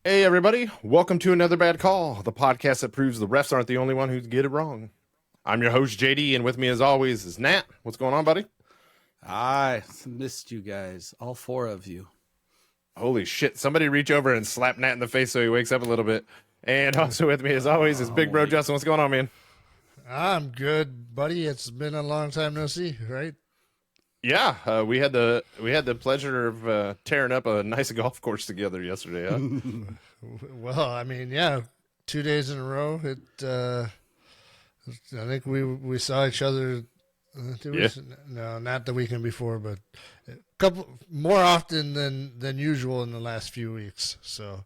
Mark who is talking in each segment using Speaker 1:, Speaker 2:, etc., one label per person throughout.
Speaker 1: Hey, everybody. Welcome to Another Bad Call, the podcast that proves the refs aren't the only one who get it wrong. I'm your host, JD, and with me, as always, is Nat. What's going on, buddy?
Speaker 2: I missed you guys, all four of you.
Speaker 1: Holy shit. Somebody reach over and slap Nat in the face so he wakes up a little bit. And also with me, as always, is Big Bro Justin. What's going on, man?
Speaker 3: I'm good, buddy. It's been a long time no see, right?
Speaker 1: Yeah, we had the pleasure of tearing up a nice golf course together yesterday. Huh?
Speaker 3: Well, I mean, yeah, 2 days in a row. I think we saw each other. No, not the weekend before, but a couple more often than usual in the last few weeks. So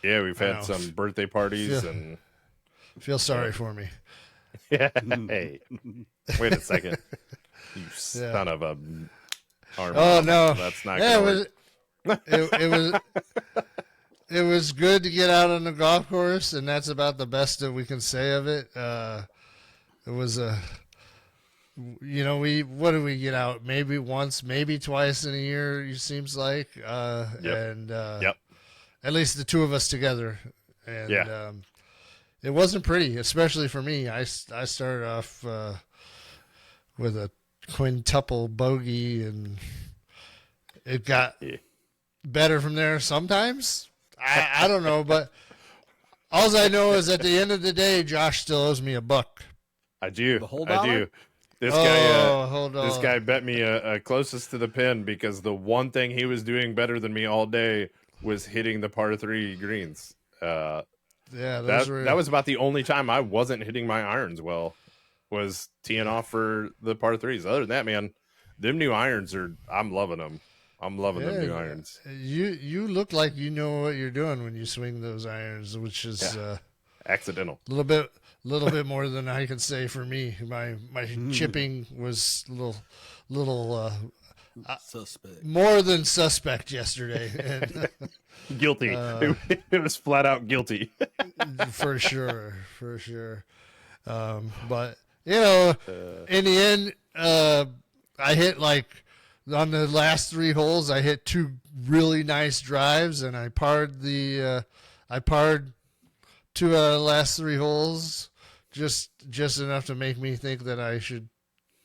Speaker 1: Yeah, we've had some birthday parties and
Speaker 3: feel sorry for me.
Speaker 1: Yeah. Hey, wait a second. You son of a arm.
Speaker 3: Oh no,
Speaker 1: that's not good.
Speaker 3: It was good to get out on the golf course, and that's about the best that we can say of it. It was what do we get out? Maybe once, maybe twice in a year. It seems like, and at least the two of us together, and it wasn't pretty, especially for me. I started off with a quintuple bogey, and it got better from there sometimes. I don't know, but all I know is at the end of the day, Josh still owes me $1.
Speaker 1: I do.
Speaker 2: The whole
Speaker 1: I
Speaker 2: dollar?
Speaker 1: do. This guy bet me a closest to the pin because the one thing he was doing better than me all day was hitting the par 3 greens.
Speaker 3: Yeah,
Speaker 1: that was about the only time I wasn't hitting my irons well, was teeing off for the par 3s. Other than that, man, them new irons I'm loving them. I'm loving them new irons.
Speaker 3: You look like you know what you're doing when you swing those irons, which is
Speaker 1: accidental.
Speaker 3: A little bit more than I can say for me. My chipping was a little
Speaker 2: suspect,
Speaker 3: more than suspect yesterday.
Speaker 1: Guilty. It was flat out guilty.
Speaker 3: for sure. But in the end, I hit on the last 3 holes, I hit 2 really nice drives, and I parred 2 out of the last 3 holes, just enough to make me think that I should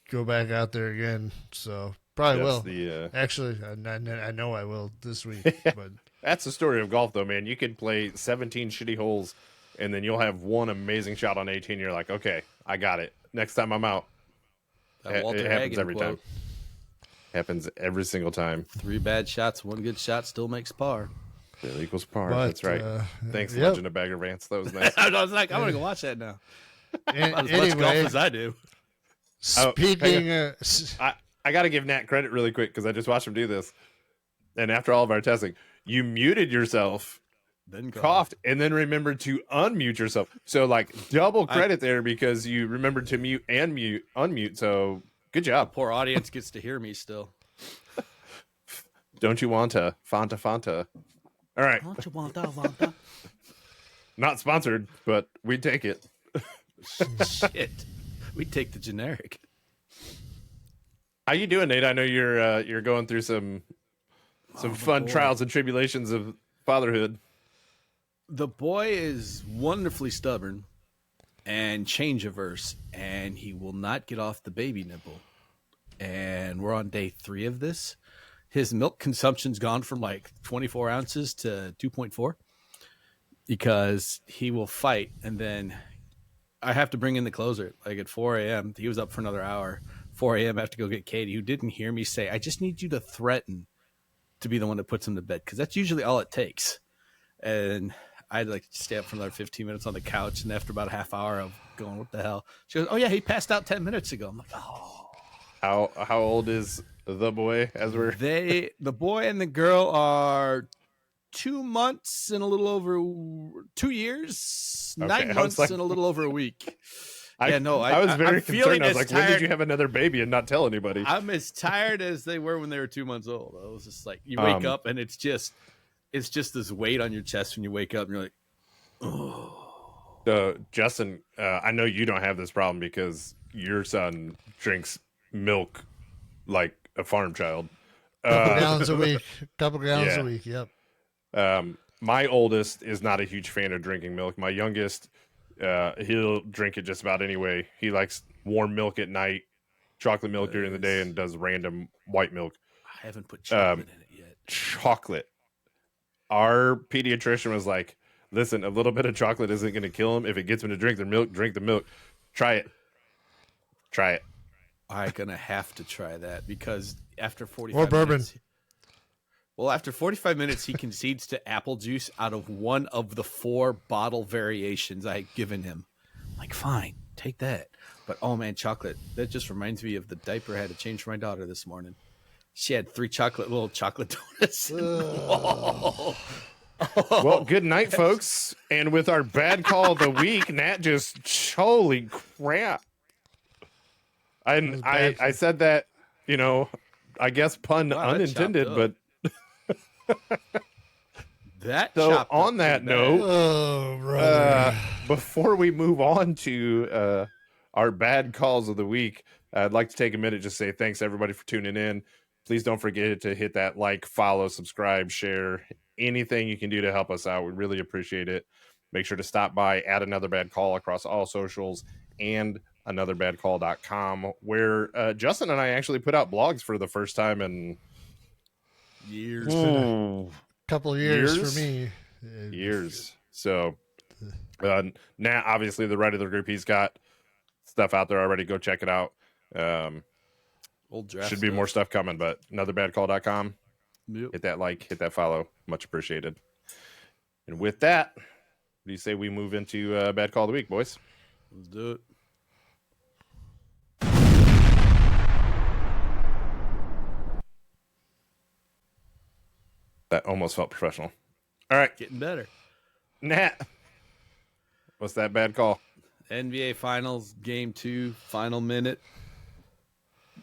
Speaker 3: go back out there again. So probably will. Actually, I know I will this week. But
Speaker 1: that's the story of golf, though, man. You can play 17 shitty holes, and then you'll have one amazing shot on 18. You're like, okay, I got it. Next time I'm out. It happens every time. Happens every single time.
Speaker 2: 3 bad shots, 1 good shot still makes par.
Speaker 1: Still equals par.
Speaker 3: But,
Speaker 1: that's right. Thanks, Legend of Bagger Vance. That was nice.
Speaker 2: I was like, I'm going to go watch that now. As
Speaker 3: anyway,
Speaker 2: much golf as I do.
Speaker 3: Speaking
Speaker 1: I got to give Nat credit really quick because I just watched him do this. And after all of our testing, you muted yourself,
Speaker 2: then
Speaker 1: coughed, and then remembered to unmute yourself. So, double credit there because you remembered to mute and unmute. So, good job.
Speaker 2: Poor audience gets to hear me still.
Speaker 1: Don't you want to? Fanta. All right.
Speaker 2: Don't you want that?
Speaker 1: Not sponsored, but we take it.
Speaker 2: Shit. We take the generic.
Speaker 1: How you doing, Nate? I know you're going through some fun trials and tribulations of fatherhood.
Speaker 2: The boy is wonderfully stubborn and change averse, and he will not get off the baby nipple. And we're on day 3 of this. His milk consumption's gone from 24 ounces to 2.4 because he will fight. And then I have to bring in the closer at 4 a.m. He was up for another hour. 4 a.m. I have to go get Katie, who didn't hear me say, I just need you to threaten to be the one that puts him to bed, because that's usually all it takes. And I'd stay up for another 15 minutes on the couch. And after about a half hour of going, what the hell? She goes, oh, yeah, he passed out 10 minutes ago. I'm like, oh.
Speaker 1: How old is the boy?
Speaker 2: The boy and the girl are 2 months and a little over 2 years,
Speaker 1: okay,
Speaker 2: 9 months and a little over a week.
Speaker 1: I was very concerned. I was like, when did you have another baby and not tell anybody?
Speaker 2: I'm as tired as they were when they were 2 months old. I was just you wake up and it's just this weight on your chest when you wake up and you're like, oh.
Speaker 1: Justin, I know you don't have this problem because your son drinks milk like a farm child.
Speaker 3: Couple gallons a week. Yep.
Speaker 1: my oldest is not a huge fan of drinking milk. My youngest, he'll drink it just about anyway. He likes warm milk at night, chocolate milk during the day, and does random white milk.
Speaker 2: I haven't put chocolate in it yet.
Speaker 1: Chocolate. Our pediatrician was like, listen, a little bit of chocolate isn't going to kill him. If it gets him to drink the milk, drink the milk. Try it.
Speaker 2: I'm going to have to try that because after 45
Speaker 3: or bourbon.
Speaker 2: minutes... Well, after 45 minutes, he concedes to apple juice out of one of the 4 bottle variations I had given him. I'm like, fine, take that. But, oh, man, chocolate. That just reminds me of the diaper I had to change for my daughter this morning. She had 3 little chocolate donuts. Oh.
Speaker 1: Well, good night, folks. And with our bad call of the week, Nat just, holy crap. I said that, I guess pun unintended, but. So on that note, before we move on to our bad calls of the week, I'd like to take a minute to say thanks everybody for tuning in. Please don't forget to hit that like, follow, subscribe, share, anything you can do to help us out. We really appreciate it. Make sure to stop by at Another Bad Call across all socials and anotherbadcall.com, where Justin and I actually put out blogs for the first time in
Speaker 2: years.
Speaker 3: Couple of years for me.
Speaker 1: Years. So Nat, obviously the right of the group, he's got stuff out there already. Go check it out.
Speaker 2: Old draft
Speaker 1: should be more stuff coming, but anotherbadcall.com.
Speaker 2: Yep.
Speaker 1: Hit that like, hit that follow. Much appreciated. And with that, what do you say we move into bad call of the week, boys?
Speaker 2: Let's do it.
Speaker 1: That almost felt professional. All right.
Speaker 2: Getting better.
Speaker 1: Nat, what's that bad call?
Speaker 2: NBA Finals, Game 2, final minute.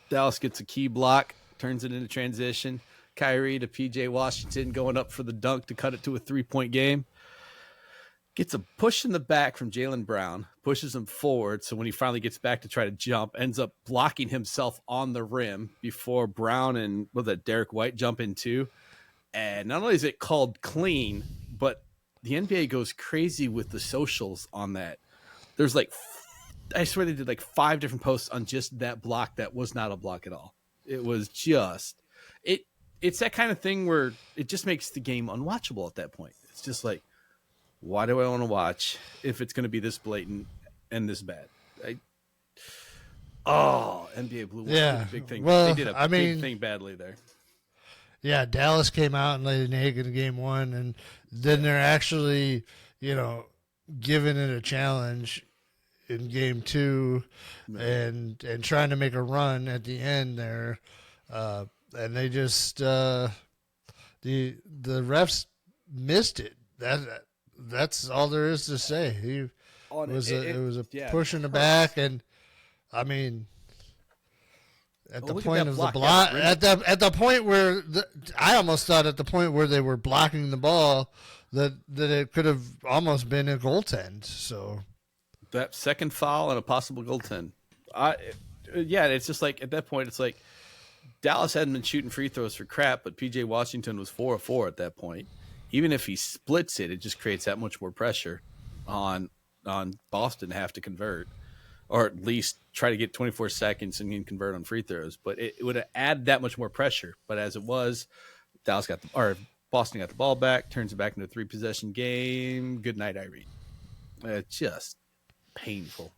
Speaker 2: Dallas gets a key block, turns it into transition. Kyrie to PJ Washington going up for the dunk to cut it to a 3-point game. Gets a push in the back from Jaylen Brown, pushes him forward. So when he finally gets back to try to jump, ends up blocking himself on the rim before Brown and Derek White jump in too. And not only is it called clean, but the NBA goes crazy with the socials on that. There's I swear they did 5 different posts on just that block that was not a block at all. It was just, it's that kind of thing where it just makes the game unwatchable at that point. It's just like, why do I want to watch if it's going to be this blatant and this bad? NBA blew a big thing.
Speaker 3: Well,
Speaker 2: they did a big thing badly there.
Speaker 3: Yeah, Dallas came out and laid an egg in game 1, and then they're actually, giving it a challenge in game 2 and trying to make a run at the end there. And they just the refs missed it. That's all there is to say. It was a push in the back, and I mean, at the point of the block, at the point where I almost thought at the point where they were blocking the ball that it could have almost been a goaltend. So
Speaker 2: that second foul and a possible goaltend. It's just like at that point, it's like Dallas hadn't been shooting free throws for crap, but PJ Washington was 4 of 4 at that point. Even if he splits it, it just creates that much more pressure on Boston to have to convert, or at least try to get 24 seconds and convert on free throws. But it would add that much more pressure. But as it was, Boston got the ball back, turns it back into a 3-possession game. Good night, Irene. Just painful.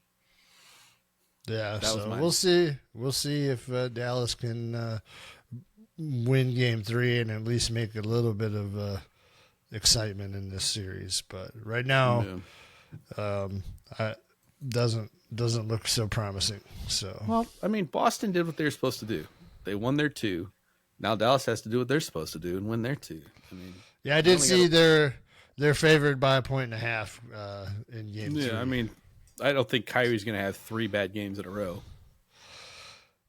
Speaker 3: Yeah, so we'll see. We'll see if Dallas can win Game 3 and at least make a little bit of excitement in this series. But right now, doesn't look so promising. So
Speaker 2: well, I mean, Boston did what they were supposed to do. They won their 2. Now Dallas has to do what they're supposed to do and win their 2. I mean,
Speaker 3: yeah, I did see they're favored by 1.5 in Game 3.
Speaker 2: Yeah, I mean, I don't think Kyrie's going to have 3 bad games in a row.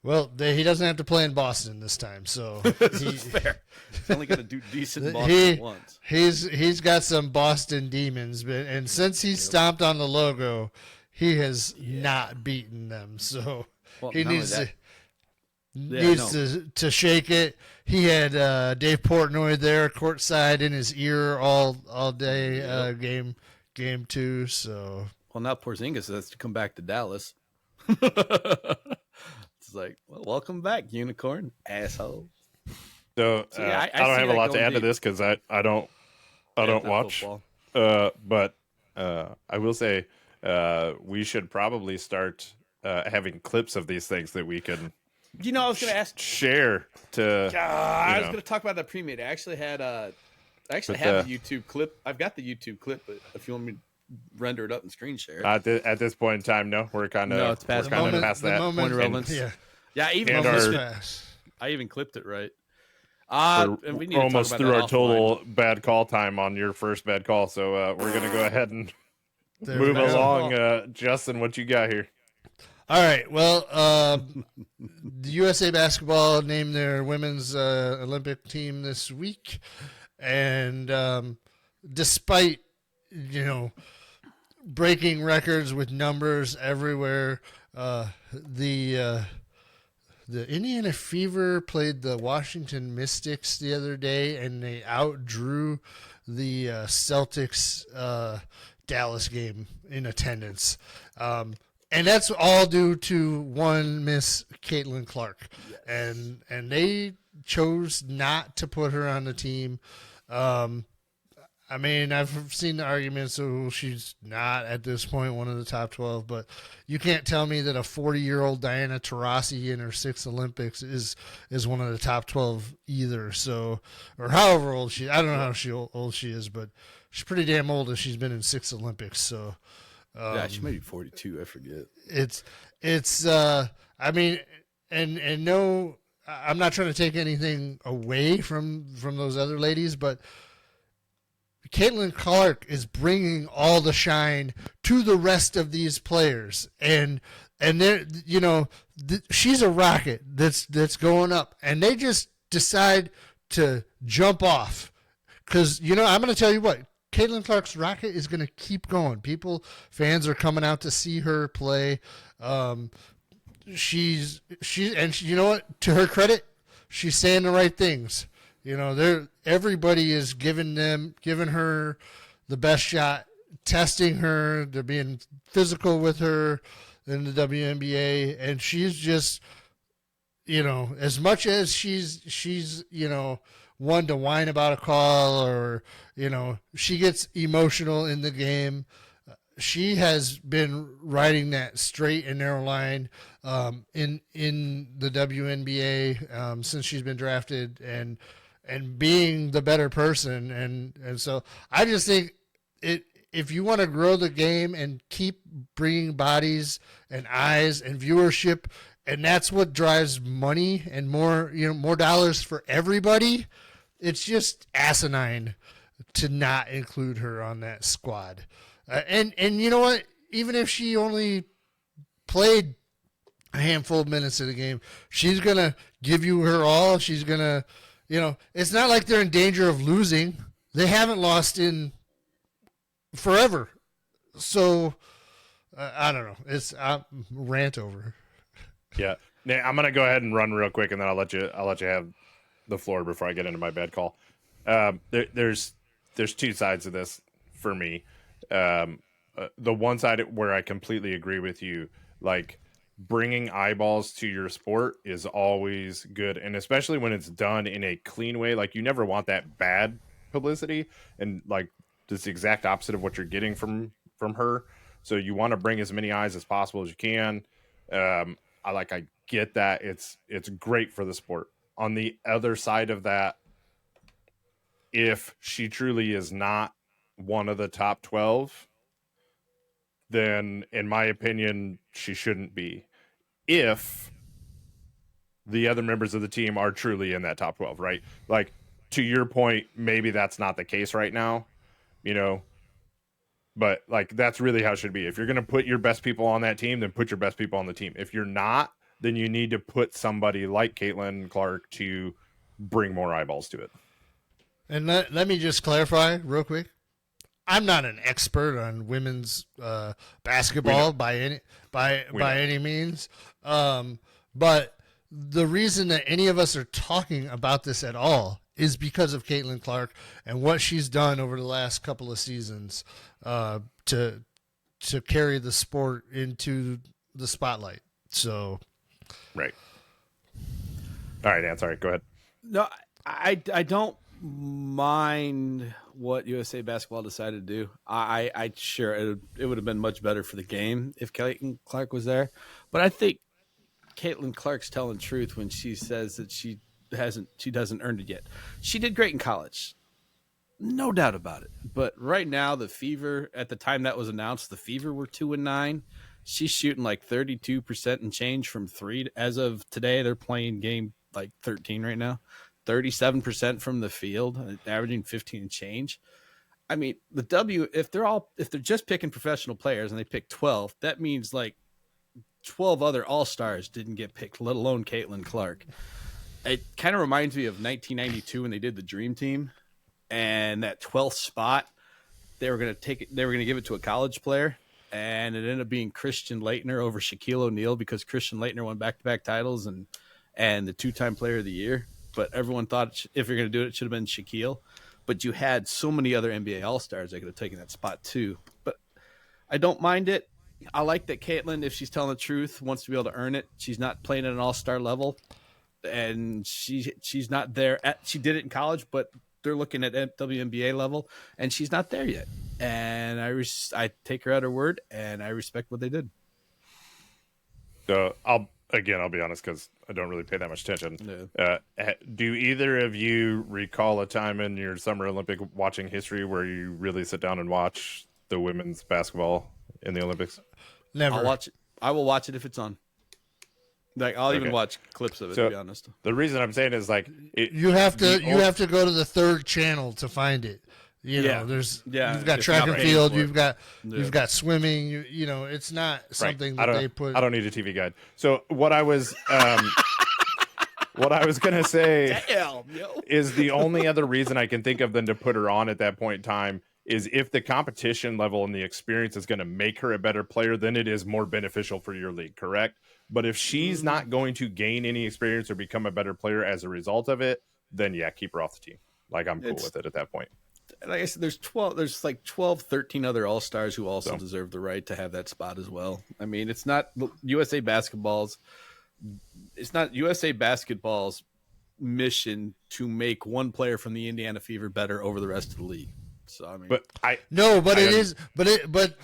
Speaker 3: Well, he doesn't have to play in Boston this time, so
Speaker 2: he's fair. He's only going to do decent in Boston once.
Speaker 3: He's got some Boston demons, and since he stomped on the logo, he has not beaten them. So he needs to. needs to shake it. He had Dave Portnoy there courtside in his ear all day. Game 2. So
Speaker 2: now Porzingis has to come back to Dallas. It's like, well, welcome back, unicorn asshole.
Speaker 1: So I don't have a lot to add to this because I don't watch. But I will say we should probably start having clips of these things that we can.
Speaker 2: I was going to ask
Speaker 1: share to.
Speaker 2: I was going to talk about that pre-made. I actually had have a YouTube clip. I've got the YouTube clip, but if you want me to render it up and screen share it.
Speaker 1: At this point in time, no, we're kind of
Speaker 2: it's past
Speaker 1: that
Speaker 2: point of relevance. Yeah, I even clipped it right.
Speaker 1: And we need almost to through our total bad call time on your first bad call, so we're gonna go ahead and move along. Justin, what you got here?
Speaker 3: All right. Well, the USA basketball named their women's Olympic team this week, and despite breaking records with numbers everywhere, the Indiana Fever played the Washington Mystics the other day, and they outdrew the Celtics Dallas game in attendance. And that's all due to one Miss Caitlin Clark. Yes. And they chose not to put her on the team. I mean, I've seen the arguments, so she's not at this point one of the top 12, but you can't tell me that a 40-year-old Diana Taurasi in her 6th Olympics is one of the top 12 either. So, or however old I don't know how old she is, but she's pretty damn old if she's been in 6 Olympics. So,
Speaker 2: she may be 42. I forget.
Speaker 3: I mean, and no, I'm not trying to take anything away from those other ladies, but Caitlin Clark is bringing all the shine to the rest of these players, and they're, she's a rocket that's going up, and they just decide to jump off because I'm going to tell you what, Caitlin Clark's rocket is going to keep going. Fans are coming out to see her play. She's you know what? To her credit, she's saying the right things. Everybody is giving her the best shot, testing her. They're being physical with her in the WNBA, and she's just, as much as she's one to whine about a call or, she gets emotional in the game. She has been riding that straight and narrow line in the WNBA since she's been drafted and being the better person. And so I just think if you want to grow the game and keep bringing bodies and eyes and viewership, and that's what drives money and more dollars for everybody, it's just asinine to not include her on that squad. And you know what? Even if she only played a handful of minutes of the game, she's going to give you her all. She's going to, it's not like they're in danger of losing. They haven't lost in forever. So, I don't know. I'll rant over.
Speaker 1: Yeah. Now, I'm going to go ahead and run real quick, and then I'll let you have the floor before I get into my bad call. There's two sides of this for me. The one side where I completely agree with you, like bringing eyeballs to your sport is always good, and especially when it's done in a clean way. Like, you never want that bad publicity, and like this exact opposite of what you're getting from her. So you want to bring as many eyes as possible as you can. I get that it's great for the sport. On the other side of that, if she truly is not one of the top 12, then in my opinion, she shouldn't be. If the other members of the team are truly in that top 12, right? Like, to your point, maybe that's not the case right now, but like, that's really how it should be. If you're going to put your best people on that team, then put your best people on the team. If you're not, then you need to put somebody like Caitlin Clark to bring more eyeballs to it.
Speaker 3: And let me just clarify real quick. I'm not an expert on women's basketball by any means, but the reason that any of us are talking about this at all is because of Caitlin Clark and what she's done over the last couple of seasons to carry the sport into the spotlight. So,
Speaker 1: right. All right, Dan, sorry. Go ahead.
Speaker 2: No, I don't mind what USA Basketball decided to do. I sure it would have been much better for the game if Caitlin Clark was there. But I think Caitlin Clark's telling truth when she says that she doesn't earn it yet. She did great in college, no doubt about it. But right now, the Fever, at the time that was announced, the Fever were 2-9. She's shooting like 32% and change from three. As of today, they're playing game like 13 right now. 37% from the field, averaging 15 and change. I mean, the W, if they're just picking professional players and they pick 12, that means like 12 other all-stars didn't get picked, let alone Caitlin Clark. It kind of reminds me of 1992 when they did the Dream Team, and that 12th spot, they were going to give it to a college player, and it ended up being Christian Laettner over Shaquille O'Neal because Christian Laettner won back-to-back titles and the two-time player of the year. But everyone thought if you're going to do it, it should have been Shaquille. But you had so many other NBA All-Stars that could have taken that spot too. But I don't mind it. I like that Caitlin, if she's telling the truth, wants to be able to earn it. She's not playing at an all-star level, and she's not there. She did it in college, but they're looking at WNBA level, and she's not there yet. And I take her at her word, and I respect what they did.
Speaker 1: So I'll be honest because I don't really pay that much attention. No. Do either of you recall a time in your Summer Olympic watching history where you really sit down and watch the women's basketball in the Olympics?
Speaker 3: Never.
Speaker 2: I'll watch it. I will watch it if it's on. Like I'll even watch clips of it. To be honest, the
Speaker 1: reason I'm saying is like
Speaker 3: you have to go to the third channel to find it. You've got track and field, you've got swimming. You know, it's not something that they put.
Speaker 1: I don't need a TV guide. So what I was gonna say is the only other reason I can think of than to put her on at that point in time is if the competition level and the experience is going to make her a better player, then it is more beneficial for your league, correct? But if she's not going to gain any experience or become a better player as a result of it, then keep her off the team. Like I'm cool with it at that point.
Speaker 2: Like I said, there's 12, 13 other all-stars who also deserve the right to have that spot as well. I mean, it's not USA Basketball's mission to make one player from the Indiana Fever better over the rest of the league. So I mean,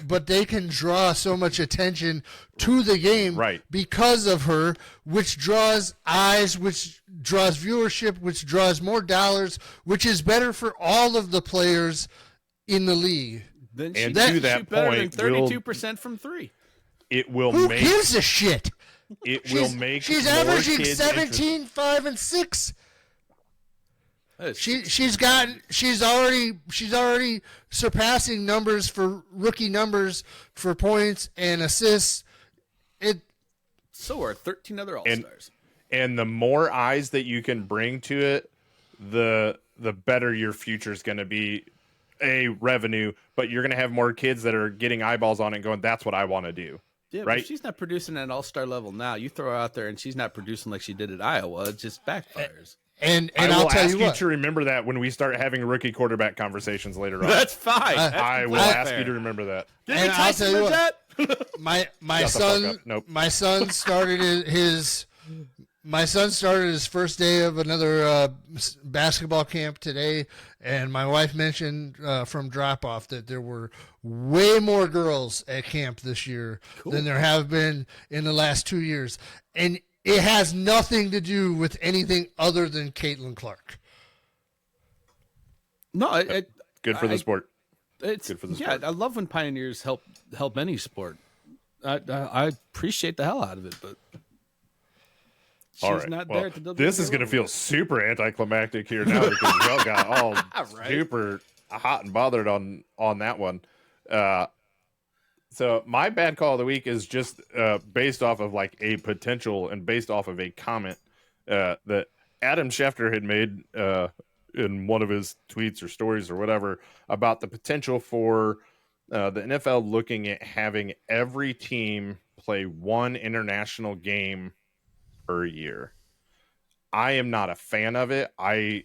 Speaker 3: but they can draw so much attention to the game because of her, which draws eyes, which draws viewership, which draws more dollars, which is better for all of the players in the league.
Speaker 2: Then and to that point, 32% from three.
Speaker 1: It will.
Speaker 3: Who gives a shit?
Speaker 1: Will make.
Speaker 3: She's averaging 17, 5, and 6. She's already surpassing numbers for rookie numbers for points and assists.
Speaker 2: So are 13 other all-stars.
Speaker 1: And the more eyes that you can bring to it, the better your future is going to be. Revenue, but you're going to have more kids that are getting eyeballs on it and going, that's what I want to do.
Speaker 2: Yeah,
Speaker 1: right?
Speaker 2: But if she's not producing at an all-star level now, you throw her out there and she's not producing like she did at Iowa, it just backfires.
Speaker 3: And
Speaker 1: I'll tell you to remember that when we start having rookie quarterback conversations later on.
Speaker 2: That's fine.
Speaker 1: I will ask you to remember that.
Speaker 2: Didn't I'll tell you what,
Speaker 3: my son started his first day of another basketball camp today, and my wife mentioned from drop off that there were way more girls at camp this year than there have been in the last 2 years, and it has nothing to do with anything other than Caitlin Clark.
Speaker 2: No,
Speaker 1: good for the sport.
Speaker 2: It's good for the sport. I love when pioneers help any sport. I appreciate the hell out of it, but she's not there at the WNBA.
Speaker 1: This is going to feel super anticlimactic here now because y'all got all super hot and bothered on that one. So my bad call of the week is just based off of like a potential and based off of a comment that Adam Schefter had made in one of his tweets or stories or whatever about the potential for the NFL looking at having every team play one international game per year. I am not a fan of it. I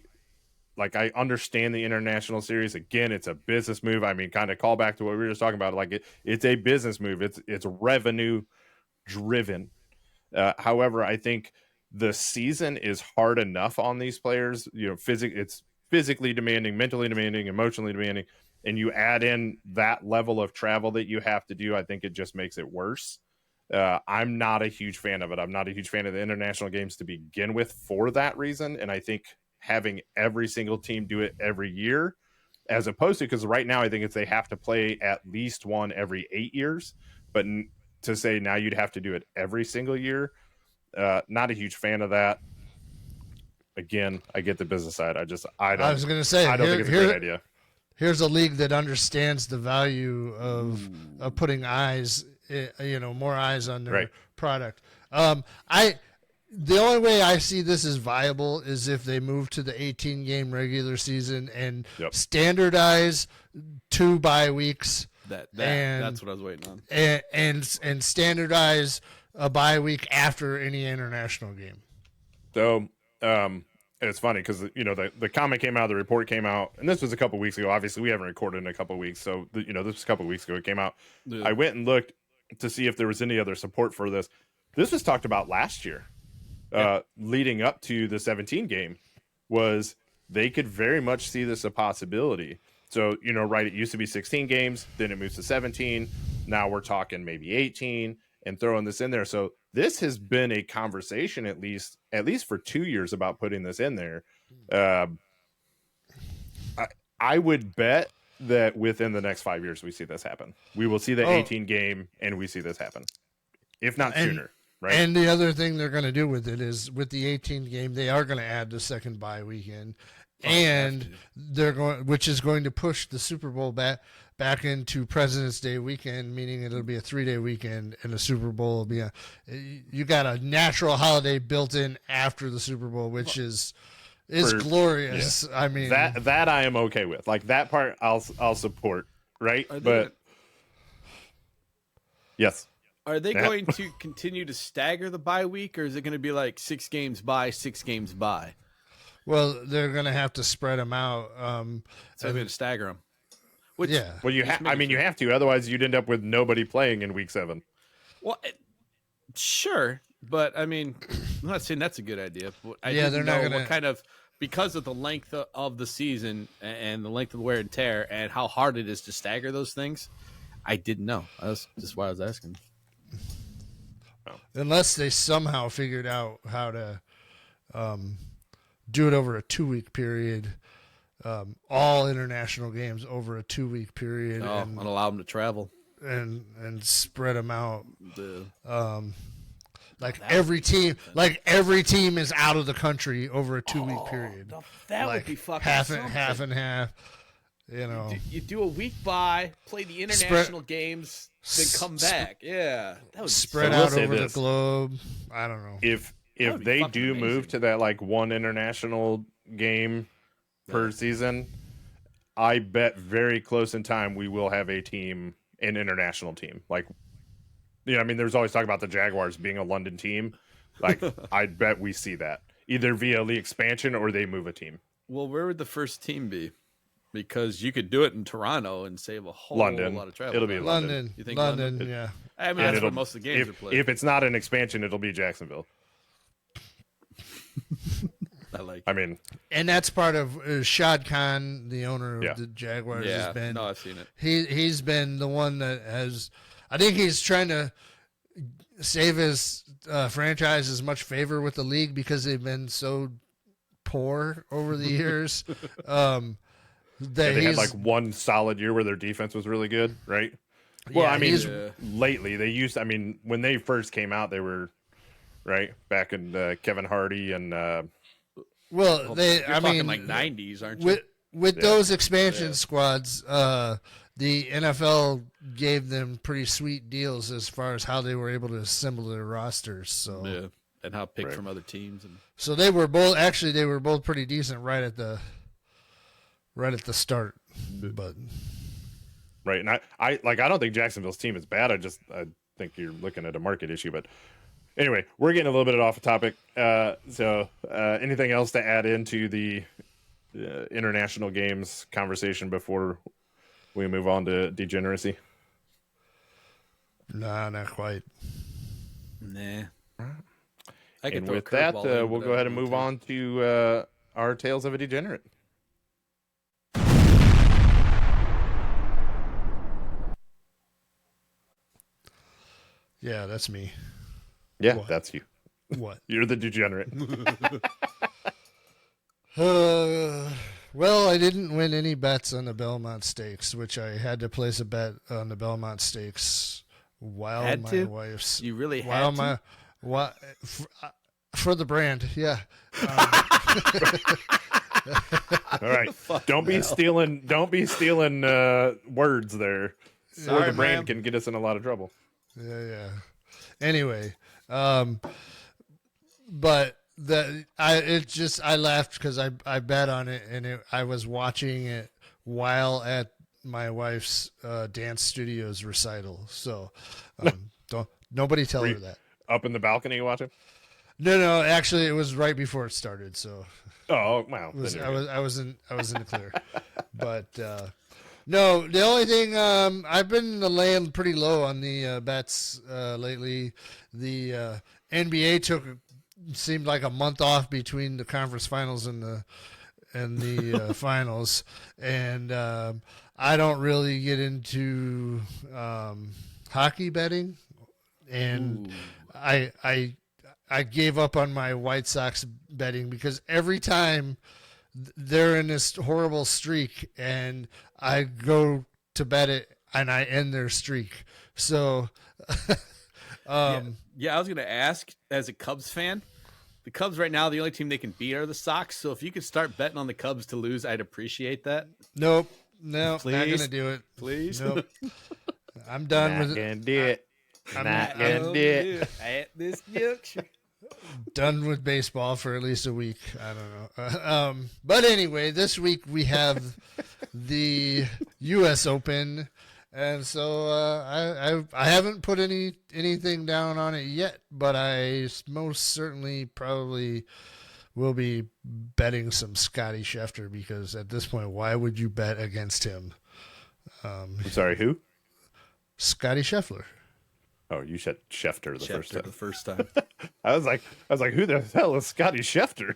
Speaker 1: understand the international series. Again, it's a business move. I mean, kind of call back to what we were just talking about. Like it's a business move. It's revenue driven. However, I think the season is hard enough on these players. It's physically demanding, mentally demanding, emotionally demanding, and you add in that level of travel that you have to do. I think it just makes it worse. I'm not a huge fan of it. I'm not a huge fan of the international games to begin with for that reason. And I think having every single team do it every year, as opposed to, because right now I think they have to play at least one every 8 years, but to say now you'd have to do it every single year, not a huge fan of that. Again, I get the business side. I was
Speaker 3: going to say,
Speaker 1: I don't think it's a great idea.
Speaker 3: Here's a league that understands the value of putting more eyes on their product. The only way I see this as viable is if they move to the 18-game regular season and standardize 2 bye weeks.
Speaker 2: That's what I was waiting on.
Speaker 3: And standardize a bye week after any international game.
Speaker 1: So, it's funny because the comment came out, the report came out, and this was a couple weeks ago. Obviously, we haven't recorded in a couple weeks, so this was a couple weeks ago. It came out. Yeah. I went and looked to see if there was any other support for this. This was talked about last year, leading up to the 17 game. Was they could very much see this a possibility. So it used to be 16 games, then it moves to 17. Now we're talking maybe 18, and throwing this in there. So this has been a conversation at least for 2 years about putting this in there. I would bet that within the next 5 years we see this happen. We will see the 18 game and we see this happen, if not sooner. Right.
Speaker 3: And the other thing they're going to do with it is with the 18 game, they are going to add the second bye weekend, and which is going to push the Super Bowl back into President's Day weekend, meaning it'll be a 3-day weekend, and the Super Bowl will be you got a natural holiday built in after the Super Bowl, which is glorious. Yeah. I mean,
Speaker 1: that I am okay with. Like that part I'll support, right? But yes.
Speaker 2: Are they going to continue to stagger the bye week, or is it going to be like 6 games bye, 6 games bye?
Speaker 3: Well, they're going to have to spread them out.
Speaker 2: So they're going to stagger them.
Speaker 1: Well, you have to. Otherwise, you'd end up with nobody playing in week 7.
Speaker 2: Well, sure, but I mean, I'm not saying that's a good idea. But
Speaker 3: they're not going to.
Speaker 2: What kind of, because of the length of the season and the length of the wear and tear and how hard it is to stagger those things, I didn't know. That's just why I was asking.
Speaker 3: Unless they somehow figured out how to do it over a 2-week period, all international games over a 2-week period,
Speaker 2: and allow them to travel
Speaker 3: and spread them out. Every team is out of the country over a 2-week period.
Speaker 2: That would be fucking
Speaker 3: half and half.
Speaker 2: You do a week bye, play the international games, then come back. Yeah,
Speaker 3: that would spread out over the globe. I don't know
Speaker 1: if they do amazing. Move to that one international game per season. I bet very close in time we will have an international team. There's always talk about the Jaguars being a London team. I bet we see that either via the expansion or they move a team.
Speaker 2: Well, where would the first team be? Because you could do it in Toronto and save a whole lot of travel.
Speaker 1: It'll be London.
Speaker 3: You think London? Yeah.
Speaker 2: I mean, that's where most of the games are played.
Speaker 1: If it's not an expansion, it'll be Jacksonville.
Speaker 3: And that's part of Shad Khan, the owner of the Jaguars.
Speaker 2: Yeah,
Speaker 3: has been.
Speaker 2: No, I've seen it.
Speaker 3: He's been the one that has. I think he's trying to save his franchise as much favor with the league because they've been so poor over the years.
Speaker 1: They had one solid year where their defense was really good, right? Well, lately they used. When they first came out, they were right back in Kevin Hardy and.
Speaker 2: You're talking 90s, aren't you?
Speaker 3: With those expansion squads, the NFL gave them pretty sweet deals as far as how they were able to assemble their rosters. So
Speaker 2: and how pick from other teams. And
Speaker 3: so they were both pretty decent right at the start. But
Speaker 1: and I don't think Jacksonville's team is bad. I think you're looking at a market issue, but Anyway, we're getting a little bit off the topic. So anything else to add into the international games conversation before we move on to degeneracy?
Speaker 3: Nah, not quite.
Speaker 2: Nah.
Speaker 1: And with that, we'll go ahead and move on to our Tales of a Degenerate.
Speaker 3: Yeah, that's me.
Speaker 1: Yeah,
Speaker 3: What?
Speaker 1: that's you.
Speaker 3: What?
Speaker 1: You're the degenerate.
Speaker 3: Well, I didn't win any bets on the Belmont Stakes, which I had to place a bet on the Belmont Stakes while
Speaker 2: Had
Speaker 3: my
Speaker 2: to?
Speaker 3: wife's.
Speaker 2: You really
Speaker 3: while
Speaker 2: had
Speaker 3: my
Speaker 2: to?
Speaker 3: for the brand, yeah.
Speaker 1: All right, don't be stealing words there. Or the brand can get us in a lot of trouble.
Speaker 3: Yeah. Anyway, but I laughed because I bet on it, and I was watching it while at my wife's dance studio's recital. So don't nobody tell her that.
Speaker 1: Up in the balcony watching?
Speaker 3: No, actually it was right before it started. So
Speaker 1: oh wow,
Speaker 3: I was in the clear. But no, the only thing I've been laying pretty low on the bets lately. The NBA seemed like a month off between the conference finals and the finals, and I don't really get into hockey betting, and I gave up on my White Sox betting because every time they're in this horrible streak and I go to bet it and I end their streak. So,
Speaker 2: I was going to ask, as a Cubs fan, the Cubs right now, the only team they can beat are the Sox. So if you could start betting on the Cubs to lose, I'd appreciate that.
Speaker 3: Nope. No,
Speaker 2: please,
Speaker 3: not going to do it.
Speaker 2: Please.
Speaker 3: Nope. I'm done with it.
Speaker 1: Not gonna do it. Not gonna do it.
Speaker 2: At this juncture.
Speaker 3: Done with baseball for at least a week. I don't know. But anyway, this week we have the U.S. Open, and so I haven't put anything down on it yet, but I most certainly probably will be betting some Scotty Scheffler, because at this point, why would you bet against him?
Speaker 1: I'm sorry, who?
Speaker 3: Scotty Scheffler.
Speaker 1: Oh, you said Schefter the
Speaker 2: first time.
Speaker 1: I was like, who the hell is Scotty Schefter?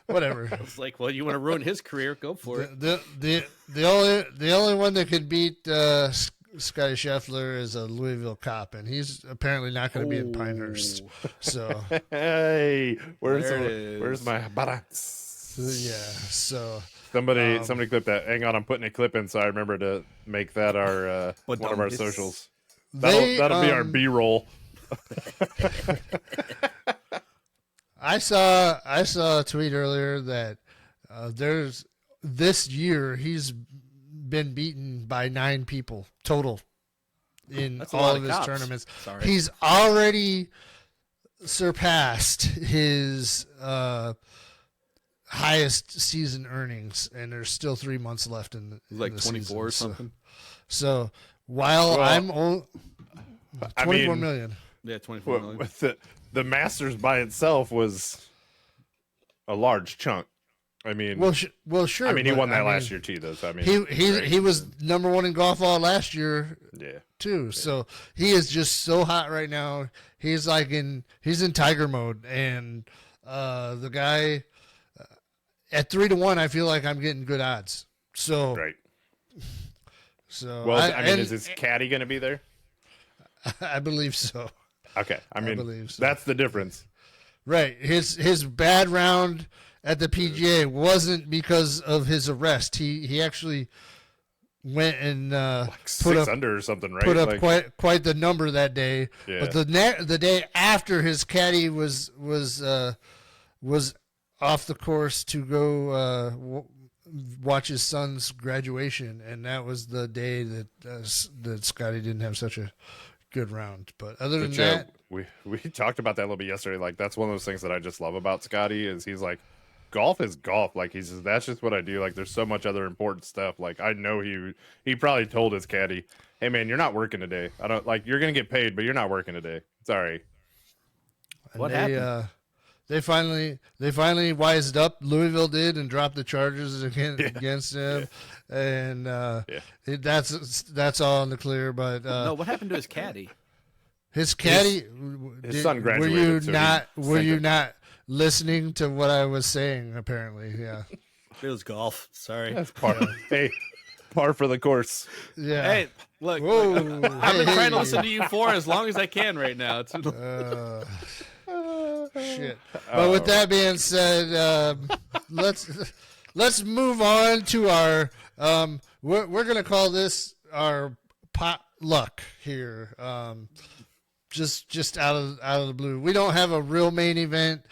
Speaker 3: Whatever.
Speaker 2: I was like, well, you want to ruin his career? Go for it.
Speaker 3: The only one that could beat Scotty Scheffler is a Louisville cop, and he's apparently not going to be in Pinehurst. So
Speaker 1: hey, where's my balance?
Speaker 3: Yeah. So
Speaker 1: somebody clip that. Hang on, I'm putting a clip in so I remember to make that our one of our socials. That'll be our B-roll.
Speaker 3: I saw a tweet earlier that this year he's been beaten by 9 people total in all of his tournaments.
Speaker 2: Sorry.
Speaker 3: He's already surpassed his highest season earnings, and there's still 3 months left in
Speaker 2: like
Speaker 3: the
Speaker 2: 24
Speaker 3: season.
Speaker 2: or something.
Speaker 3: So while I'm on 24 million.
Speaker 2: Yeah, 24 million.
Speaker 1: With the Masters by itself was a large chunk. I mean,
Speaker 3: well, sure.
Speaker 1: I mean, he won that last year too, though. So I mean,
Speaker 3: he was number 1 in golf all last year.
Speaker 1: Yeah.
Speaker 3: Too. Yeah. So he is just so hot right now. He's in Tiger mode, and the guy at 3-1, I feel like I'm getting good odds. So
Speaker 1: right.
Speaker 3: So
Speaker 1: well, I mean, is his caddy going to be there?
Speaker 3: I believe so.
Speaker 1: Okay, I mean,
Speaker 3: believe so.
Speaker 1: That's the difference.
Speaker 3: Right. His bad round at the PGA wasn't because of his arrest. He actually went and
Speaker 1: like
Speaker 3: put
Speaker 1: 6
Speaker 3: up
Speaker 1: under or something, right?
Speaker 3: Put up quite the number that day.
Speaker 1: Yeah.
Speaker 3: But the day after, his caddy was off the course to go watch his son's graduation, and that was the day that Scotty didn't have such a good round. But other than that,
Speaker 1: we talked about that a little bit yesterday. Like, that's one of those things that I just love about Scotty is he's like, golf is golf. Like, he says, that's just what I do. Like, there's so much other important stuff. Like, I know he probably told his caddy, hey man, you're not working today. I don't like, you're gonna get paid, but you're not working today. Sorry.
Speaker 3: And
Speaker 2: what happened?
Speaker 3: They finally wised up. Louisville did and dropped the charges against him, and that's all in the clear. But
Speaker 2: no, what happened to his caddy?
Speaker 3: His caddy,
Speaker 1: his son graduated.
Speaker 3: Were you not listening to what I was saying? Apparently, yeah.
Speaker 2: It was golf. Sorry.
Speaker 1: That's par. Hey, par for the course.
Speaker 3: Yeah.
Speaker 2: Hey, look.
Speaker 3: Whoa,
Speaker 2: I've been trying to listen to you for as long as I can right now. It's
Speaker 3: shit. But with that being said, let's move on to our. We're gonna call this our potluck here. Just out of the blue. We don't have a real main event,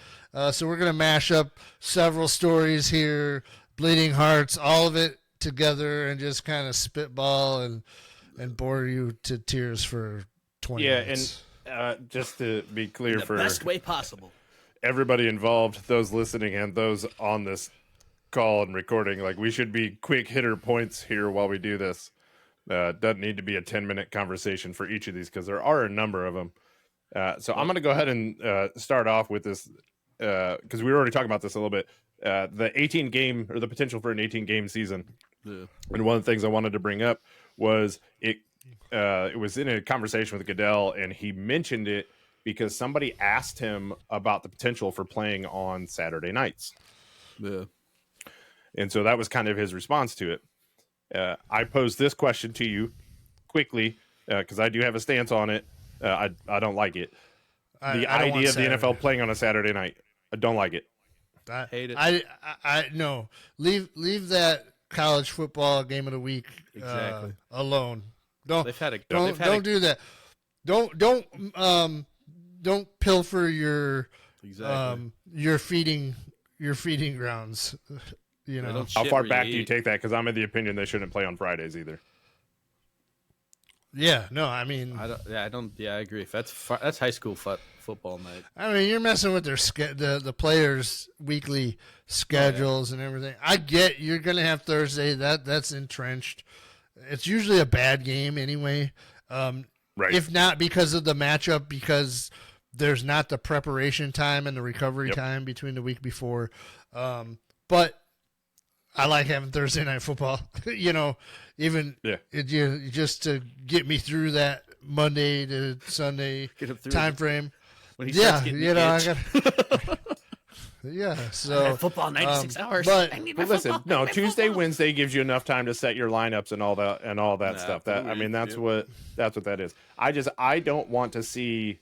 Speaker 3: so we're gonna mash up several stories here, bleeding hearts, all of it together, and just kind of spitball and bore you to tears for 20 minutes.
Speaker 1: And just to be clear, for
Speaker 2: the best way possible.
Speaker 1: Everybody involved, those listening and those on this call and recording, like, we should be quick hitter points here while we do this. Doesn't need to be a 10-minute conversation for each of these because there are a number of them. So I'm going to go ahead and start off with this because we were already talking about this a little bit. The 18 game, or the potential for an 18 game season. Yeah. And one of the things I wanted to bring up was it was in a conversation with Goodell, and he mentioned it because somebody asked him about the potential for playing on Saturday nights.
Speaker 2: Yeah.
Speaker 1: And so that was kind of his response to it. I posed this question to you quickly because I do have a stance on it. I don't like it. The idea of the NFL playing on a Saturday night. I don't like it.
Speaker 3: I hate it. I no. Leave that college football game of the week alone. Don't do that. Don't pilfer your feeding grounds. You know,
Speaker 1: how far back do you take that? Because I'm of the opinion they shouldn't play on Fridays either.
Speaker 3: Yeah, no, I mean,
Speaker 2: I agree. If that's high school football night.
Speaker 3: I mean, you're messing with the players' weekly schedules and everything. I get you're gonna have Thursday. That's entrenched. It's usually a bad game anyway. Right. If not because of the matchup, because there's not the preparation time and the recovery time between the week before. But I like having Thursday night football, you know, just to get me through that Monday to Sunday time frame.
Speaker 2: When he starts getting
Speaker 3: so
Speaker 2: football 96 hours.
Speaker 1: But listen, no, Tuesday, Wednesday gives you enough time to set your lineups and all that stuff. That's what that is. I don't want to see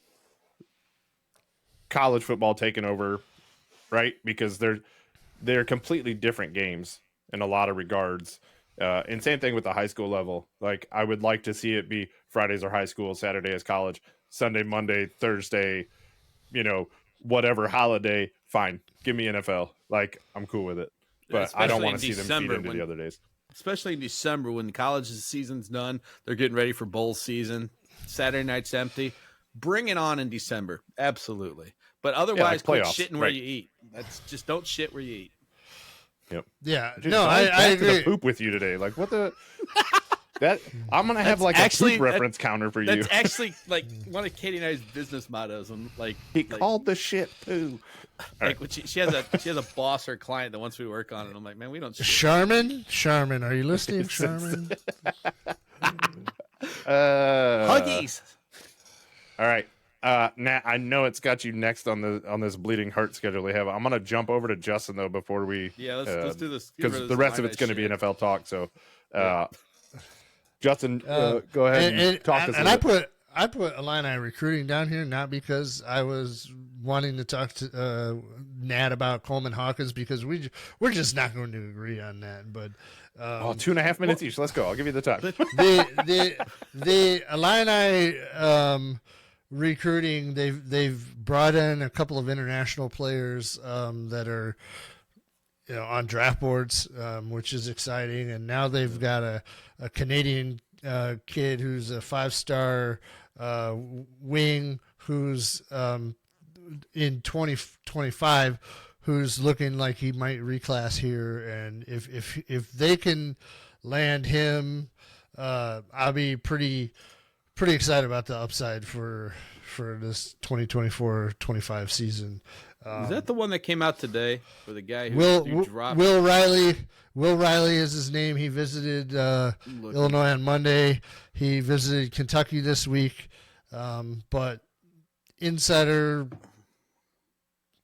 Speaker 1: college football taken over, right? Because they're completely different games in a lot of regards. And same thing with the high school level. Like, I would like to see it be Fridays are high school, Saturday is college, Sunday, Monday, Thursday, whatever holiday, fine. Give me NFL. Like, I'm cool with it. But especially I don't want to see them feed into the other days.
Speaker 2: Especially in December when the college season's done. They're getting ready for bowl season. Saturday night's empty. Bring it on in December. Absolutely. But otherwise, quit shitting where you eat. That's just don't shit where you eat.
Speaker 1: Yep.
Speaker 3: Yeah.
Speaker 1: Just I agree. Poop with you today. Like, what the... That I'm gonna have like a poop reference counter for you.
Speaker 2: That's actually like one of Katie and I's business mottos. And
Speaker 1: called the shit poo.
Speaker 2: Like when she has a boss or client that wants me to work on it. I'm like, man, we don't.
Speaker 3: Charmin, are you listening, Charmin?
Speaker 2: Huggies.
Speaker 1: All right. Nat, I know it's got you next on this bleeding heart schedule we have. I'm gonna jump over to Justin though before we
Speaker 2: let's do this
Speaker 1: because the rest of it's gonna be NFL talk. So. Justin, go ahead and talk us.
Speaker 3: And I put Illini recruiting down here not because I was wanting to talk to Nat about Coleman Hawkins because we're just not going to agree on that. But
Speaker 1: 2.5 minutes each. Let's go. I'll give you the time.
Speaker 3: The Illini recruiting they've brought in a couple of international players that are on draft boards, which is exciting. And now they've got a Canadian kid who's a 5-star wing who's in 2025 who's looking like he might reclass here. And if they can land him, I'll be pretty excited about the upside for for this 2024-25 season.
Speaker 2: Is that the one that came out today for the guy who dropped?
Speaker 3: Will Riley. Will Riley is his name. He visited Illinois on Monday. He visited Kentucky this week. But insider,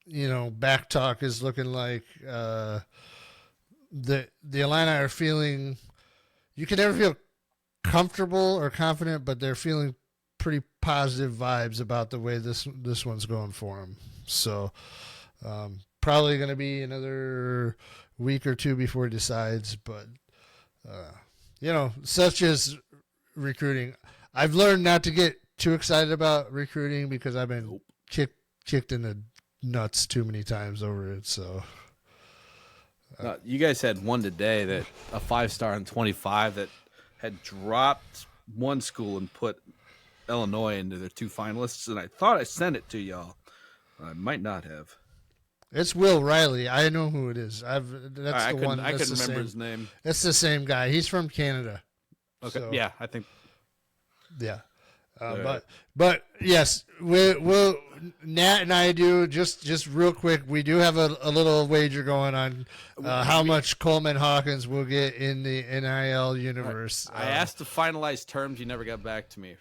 Speaker 3: back talk is looking like the Illini are feeling. You can never feel comfortable or confident, but they're feeling pretty positive vibes about the way this one's going for them. So probably going to be another week or two before he decides. But such as recruiting, I've learned not to get too excited about recruiting because I've been kicked in the nuts too many times over it. So
Speaker 2: you guys had one today that a 5-star in 25 that had dropped one school and put Illinois into their 2 finalists, and I thought I sent it to y'all. I might not have.
Speaker 3: It's Will Riley. I know who it is. I couldn't
Speaker 2: remember his name.
Speaker 3: It's the same guy. He's from Canada.
Speaker 2: Okay.
Speaker 3: So,
Speaker 2: yeah, I think.
Speaker 3: Yeah. But yes, we'll Nat and I do just real quick. We do have a little wager going on how much Coleman Hawkins will get in the NIL universe.
Speaker 2: I asked to finalize terms. You never got back to me.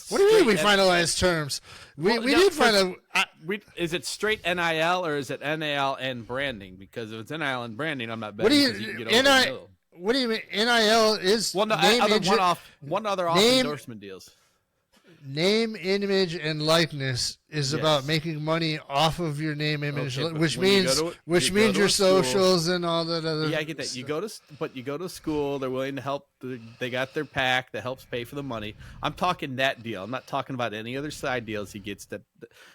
Speaker 3: What do you mean we finalized terms? We did find
Speaker 2: is it straight NIL or is it NIL and branding? Because if it's NIL and branding, I'm not betting.
Speaker 3: What do you mean NIL is
Speaker 2: one other off endorsement deals.
Speaker 3: Name, image, and likeness is about making money off of your name, image, which means your socials and all that other.
Speaker 2: Yeah, I get that. Stuff. You go to school. They're willing to help. They got their pack that helps pay for the money. I'm talking that deal. I'm not talking about any other side deals he gets.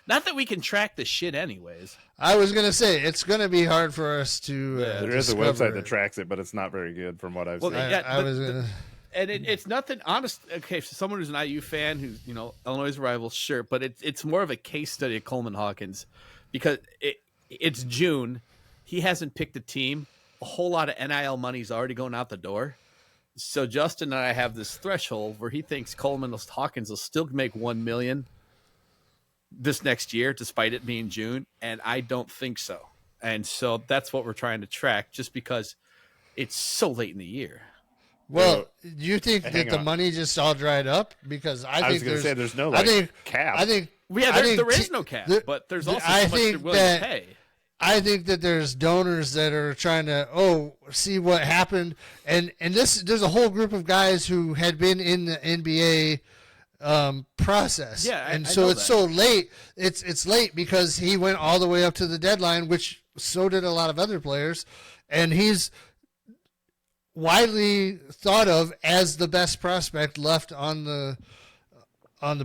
Speaker 2: Not that we can track the shit anyways.
Speaker 3: I was gonna say it's gonna be hard for us to.
Speaker 1: There is a website that tracks it, but it's not very good from what I've seen.
Speaker 2: And it's nothing honest. Okay, so someone who's an IU fan, who's Illinois' rival, sure, but it's more of a case study of Coleman Hawkins because it's June, he hasn't picked a team. A whole lot of NIL money's already going out the door. So Justin and I have this threshold where he thinks Coleman Hawkins will still make $1 million this next year, despite it being June, and I don't think so. And so that's what we're trying to track, just because it's so late in the year.
Speaker 3: Well, do you think that the money just all dried up? Because I was going to
Speaker 1: say there's no cap.
Speaker 2: There is no cap, but there's also so much they're willing to pay.
Speaker 3: I think that there's donors that are trying to see what happened, and there's a whole group of guys who had been in the NBA process.
Speaker 2: Yeah,
Speaker 3: and so it's so late. It's late because he went all the way up to the deadline, which so did a lot of other players, and he's widely thought of as the best prospect left on the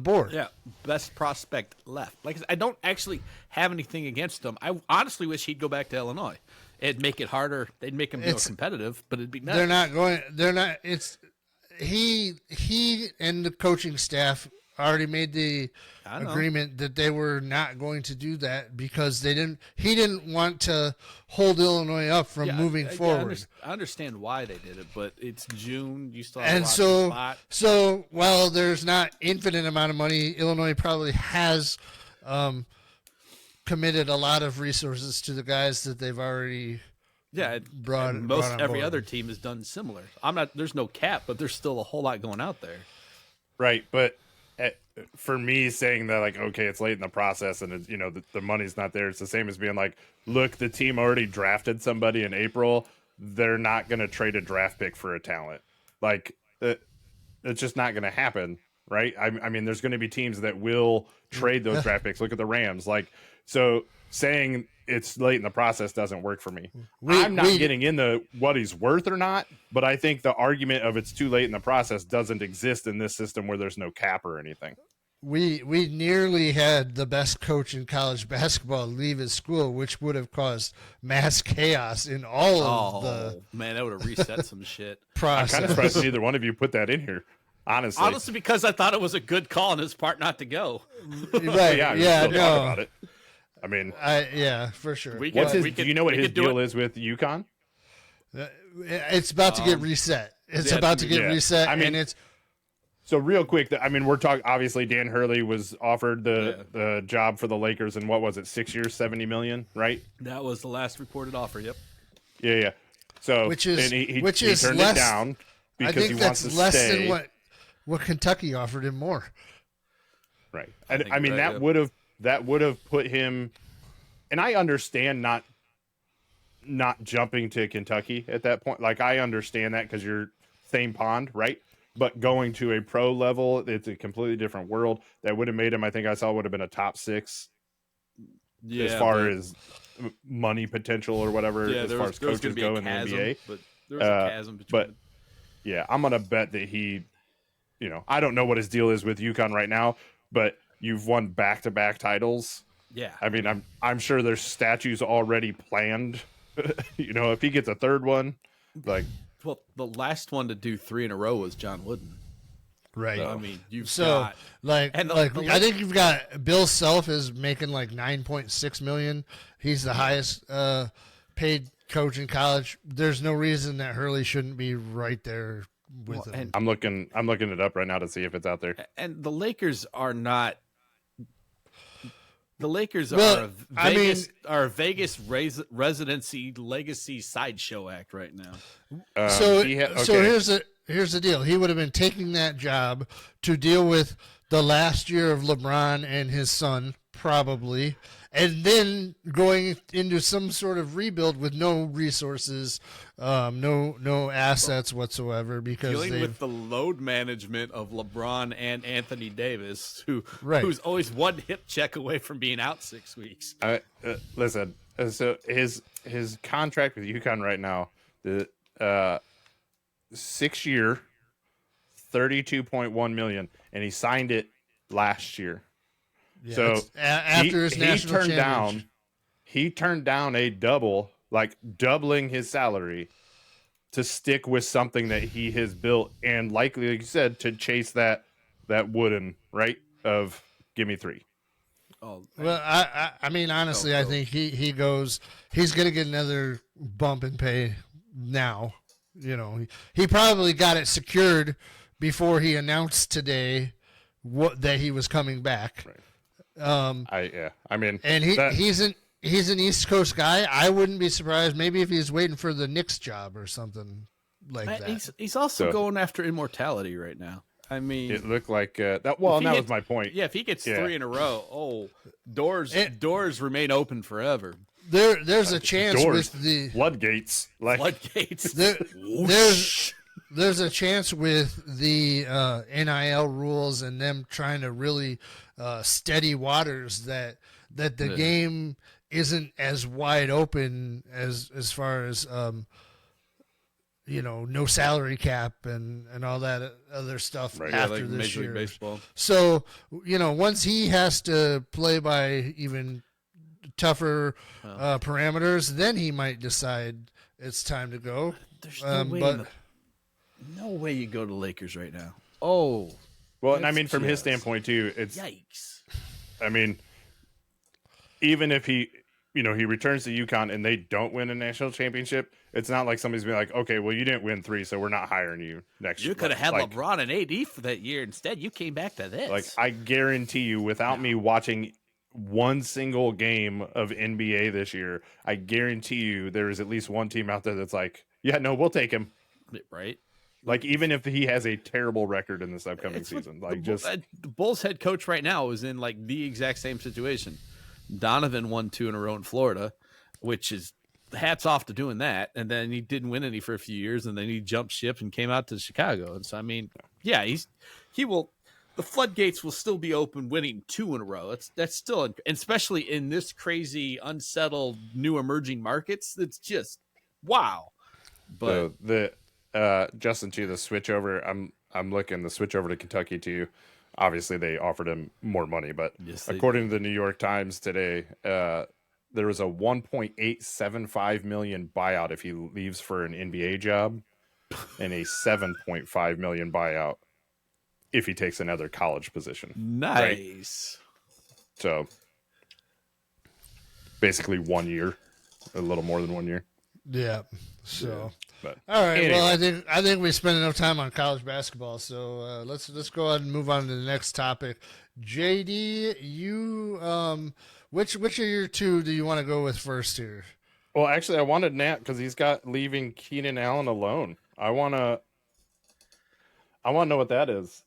Speaker 3: board.
Speaker 2: Yeah, best prospect left. Like I said, I don't actually have anything against him. I honestly wish he'd go back to Illinois. It'd make it harder. They'd make him more competitive, but it'd be nuts.
Speaker 3: They're not. It's he and the coaching staff already made the agreement that they were not going to do that because he didn't want to hold Illinois up from moving forward.
Speaker 2: I understand why they did it, but it's June. You still have
Speaker 3: and so while there's not infinite amount of money, Illinois probably has committed a lot of resources to the guys that they've already brought.
Speaker 2: Every other team has done similar. There's no cap, but there's still a whole lot going out there.
Speaker 1: Right, but for me saying that, like, okay, it's late in the process and it's, the money's not there, it's the same as being like, look, the team already drafted somebody in April, they're not going to trade a draft pick for a talent. Like, it's just not going to happen, right? I mean, there's going to be teams that will trade those draft picks. Look at the Rams. Like, so saying it's late in the process doesn't work for me. I'm not getting into what he's worth or not, but I think the argument of it's too late in the process doesn't exist in this system where there's no cap or anything.
Speaker 3: We nearly had the best coach in college basketball leave his school, which would have caused mass chaos in all of the.
Speaker 2: Man, that would have reset some shit.
Speaker 3: Process.
Speaker 1: I'm kind of surprised neither one of you put that in here. Honestly,
Speaker 2: because I thought it was a good call on his part not to go.
Speaker 3: Right? yeah. No.
Speaker 1: Talk about it. I mean,
Speaker 3: for sure.
Speaker 1: Do you know what his deal is with UConn?
Speaker 3: It's about to get reset. It's about to get reset.
Speaker 1: I mean,
Speaker 3: and it's
Speaker 1: So real quick, I mean, we're talking. Obviously, Dan Hurley was offered the job for the Lakers, and what was it, 6 years, $70 million, right?
Speaker 2: That was the last reported offer. Yep.
Speaker 1: Yeah. So
Speaker 3: which is
Speaker 1: he turned
Speaker 3: less,
Speaker 1: it down because
Speaker 3: I think
Speaker 1: he
Speaker 3: that's
Speaker 1: wants to
Speaker 3: less
Speaker 1: stay.
Speaker 3: than what Kentucky offered him more.
Speaker 1: Right. And I mean, that would have put him. And I understand not jumping to Kentucky at that point. Like, I understand that because you're same pond, right? But going to a pro level, it's a completely different world. That would have made him, I think I saw, would have been a top 6 as far as money potential or whatever, as far as coaches go in the NBA.
Speaker 2: But there was a chasm between them.
Speaker 1: Yeah, I'm going to bet that he, I don't know what his deal is with UConn right now, but you've won back-to-back titles.
Speaker 2: Yeah.
Speaker 1: I mean, I'm sure there's statues already planned. If he gets a third one, like.
Speaker 2: Well, the last one to do 3 in a row was John Wooden.
Speaker 3: Right.
Speaker 2: I mean,
Speaker 3: I think you've got Bill Self is making like $9.6 million. He's the highest paid coach in college. There's no reason that Hurley shouldn't be right there with him.
Speaker 1: I'm looking it up right now to see if it's out there.
Speaker 2: And the Lakers are not. The Lakers are a Vegas residency legacy sideshow act right now.
Speaker 3: So here's the deal. He would have been taking that job to deal with the last year of LeBron and his son, probably, and then going into some sort of rebuild with no resources, no assets whatsoever, because
Speaker 2: dealing with the load management of LeBron and Anthony Davis, who's always one hip check away from being out 6 weeks.
Speaker 1: Listen, so his contract with UConn right now, the 6 year, $32.1 million, and he signed it last year.
Speaker 3: Yeah,
Speaker 1: so
Speaker 3: after his national championship.
Speaker 1: He turned down a doubling his salary to stick with something that he has built, and likely, like you said, to chase that Wooden, right, of give me 3.
Speaker 3: Oh, well, I mean, honestly, I think he's going to get another bump in pay now. He probably got it secured before he announced today that he was coming back.
Speaker 1: Right.
Speaker 3: I mean, and he's an East Coast guy. I wouldn't be surprised maybe if he's waiting for the Knicks job or something like that.
Speaker 2: He's also going after immortality right now. I mean,
Speaker 1: it looked like that. Well, and that was my point.
Speaker 2: Yeah, if he gets 3 in a row, doors remain open forever.
Speaker 3: There's a chance with the
Speaker 1: floodgates.
Speaker 2: Floodgates.
Speaker 3: There's a chance with the NIL rules and them trying to really steady waters that the game isn't as wide open as far as no salary cap and all that other stuff after this
Speaker 2: Major
Speaker 3: year.
Speaker 2: League Baseball.
Speaker 3: So once he has to play by even tougher parameters, then he might decide it's time to go.
Speaker 2: There's no way you go to Lakers right now.
Speaker 1: Oh, well, and I mean, from his standpoint too, it's
Speaker 2: yikes.
Speaker 1: I mean, even if he returns to UConn and they don't win a national championship, it's not like somebody's being like, okay, well, you didn't win 3, so we're not hiring you next year.
Speaker 2: You could have had LeBron and AD for that year. Instead, you came back to this.
Speaker 1: Like, I guarantee you, without me watching one single game of NBA this year, I guarantee you there is at least one team out there that's like, yeah, no, we'll take him.
Speaker 2: Right.
Speaker 1: Like, even if he has a terrible record in this upcoming season,
Speaker 2: the Bulls head coach right now is in like the exact same situation. Donovan won 2 in a row in Florida, which is hats off to doing that. And then he didn't win any for a few years, and then he jumped ship and came out to Chicago. And so, I mean, yeah, the floodgates will still be open, winning 2 in a row. That's still, and especially in this crazy, unsettled, new emerging markets. It's just wow. But
Speaker 1: Justin, too, the switch over. I'm looking the switch over to Kentucky too. Obviously, they offered him more money, but according to the New York Times today, there was a $1.875 million buyout if he leaves for an NBA job, and a $7.5 million buyout if he takes another college position.
Speaker 2: Nice.
Speaker 1: Right? So basically 1 year, a little more than 1 year.
Speaker 3: Yeah. So.
Speaker 1: But
Speaker 3: all right.
Speaker 1: anyway.
Speaker 3: Well, I think we spent enough time on college basketball, so let's go ahead and move on to the next topic. JD, you which of your two do you want to go with first here?
Speaker 1: Well, actually, I wanted Nat because he's got leaving Keenan Allen alone. I want to know what that is.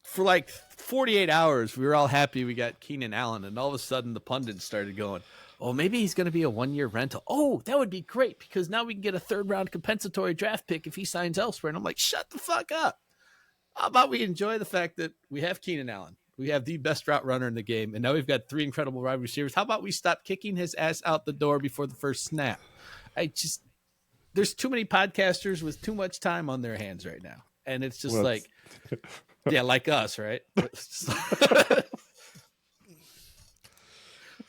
Speaker 2: For like 48 hours, we were all happy we got Keenan Allen, and all of a sudden the pundits started going, oh, maybe he's going to be a 1-year rental. Oh, that would be great because now we can get a 3rd-round compensatory draft pick if he signs elsewhere. And I'm like, shut the fuck up. How about we enjoy the fact that we have Keenan Allen? We have the best route runner in the game, and now we've got 3 incredible wide receivers. How about we stop kicking his ass out the door before the first snap? There's too many podcasters with too much time on their hands right now. And it's just yeah, like us, right?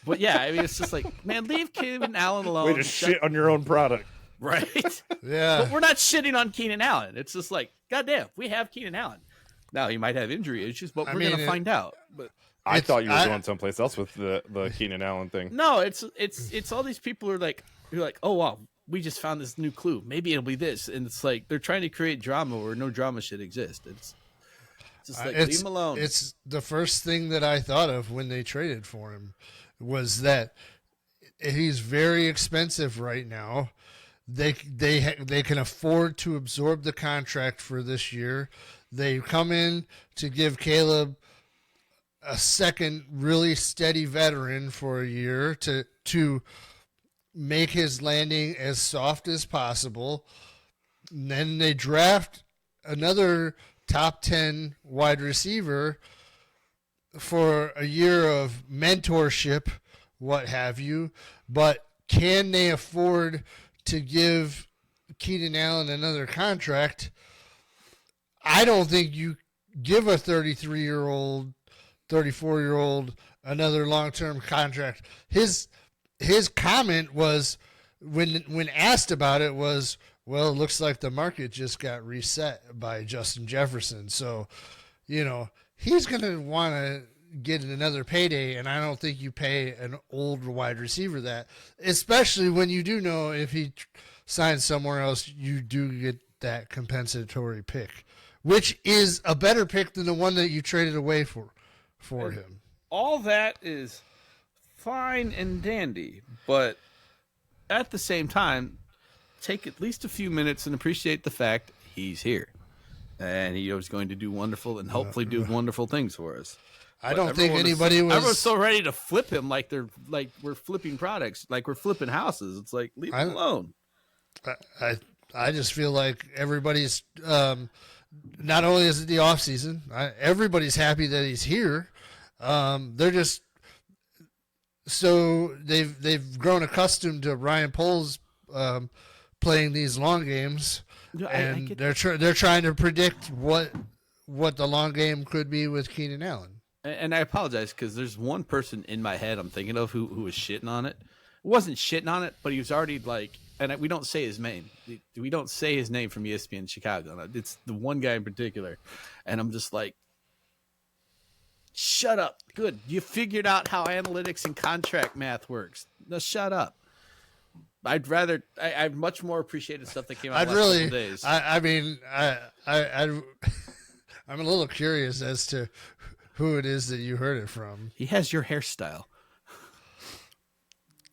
Speaker 2: But yeah, I mean, it's just like, man, leave Keenan Allen alone.
Speaker 1: Way to shit on your own product.
Speaker 2: Right?
Speaker 3: Yeah.
Speaker 2: But we're not shitting on Keenan Allen. It's just like, goddamn, we have Keenan Allen. Now, he might have injury issues, but we're going to find out. But
Speaker 1: I thought you were going someplace else with the Keenan Allen thing.
Speaker 2: No, it's all these people are like, oh, wow, we just found this new clue. Maybe it'll be this. And it's like, they're trying to create drama where no drama should exist. It's just like, leave him alone.
Speaker 3: It's the first thing that I thought of when they traded for him was that he's very expensive right now. They can afford to absorb the contract for this year. They come in to give Caleb a second really steady veteran for a year to make his landing as soft as possible. And then they draft another top 10 wide receiver for a year of mentorship, what have you. But can they afford to give Keenan Allen another contract? I don't think you give a 33-year-old, 34-year-old another long-term contract. His comment was, when asked about it, was, well, it looks like the market just got reset by Justin Jefferson. So, he's going to want to get another payday, and I don't think you pay an old wide receiver that, especially when you do know if he signs somewhere else, you do get that compensatory pick, which is a better pick than the one that you traded away for him.
Speaker 2: All that is fine and dandy, but at the same time, take at least a few minutes and appreciate the fact he's here, and he was going to do wonderful and hopefully do wonderful things for us.
Speaker 3: I don't think anybody was.
Speaker 2: Everyone's so ready to flip him like we're flipping products, like we're flipping houses. It's like, leave him alone.
Speaker 3: I just feel like everybody's not only is it the off season, everybody's happy that he's here. They're just so they've grown accustomed to Ryan Poles playing these long games, and they're trying to predict what the long game could be with Keenan Allen.
Speaker 2: And I apologize because there's one person in my head I'm thinking of who was shitting on it. Wasn't shitting on it, but he was already like, and we don't say his name. We don't say his name from ESPN Chicago. It's the one guy in particular. And I'm just like, shut up. Good. You figured out how analytics and contract math works. No, shut up. I'd much more appreciated stuff that came out the last couple days.
Speaker 3: I'm a little curious as to who it is that you heard it from.
Speaker 2: He has your hairstyle.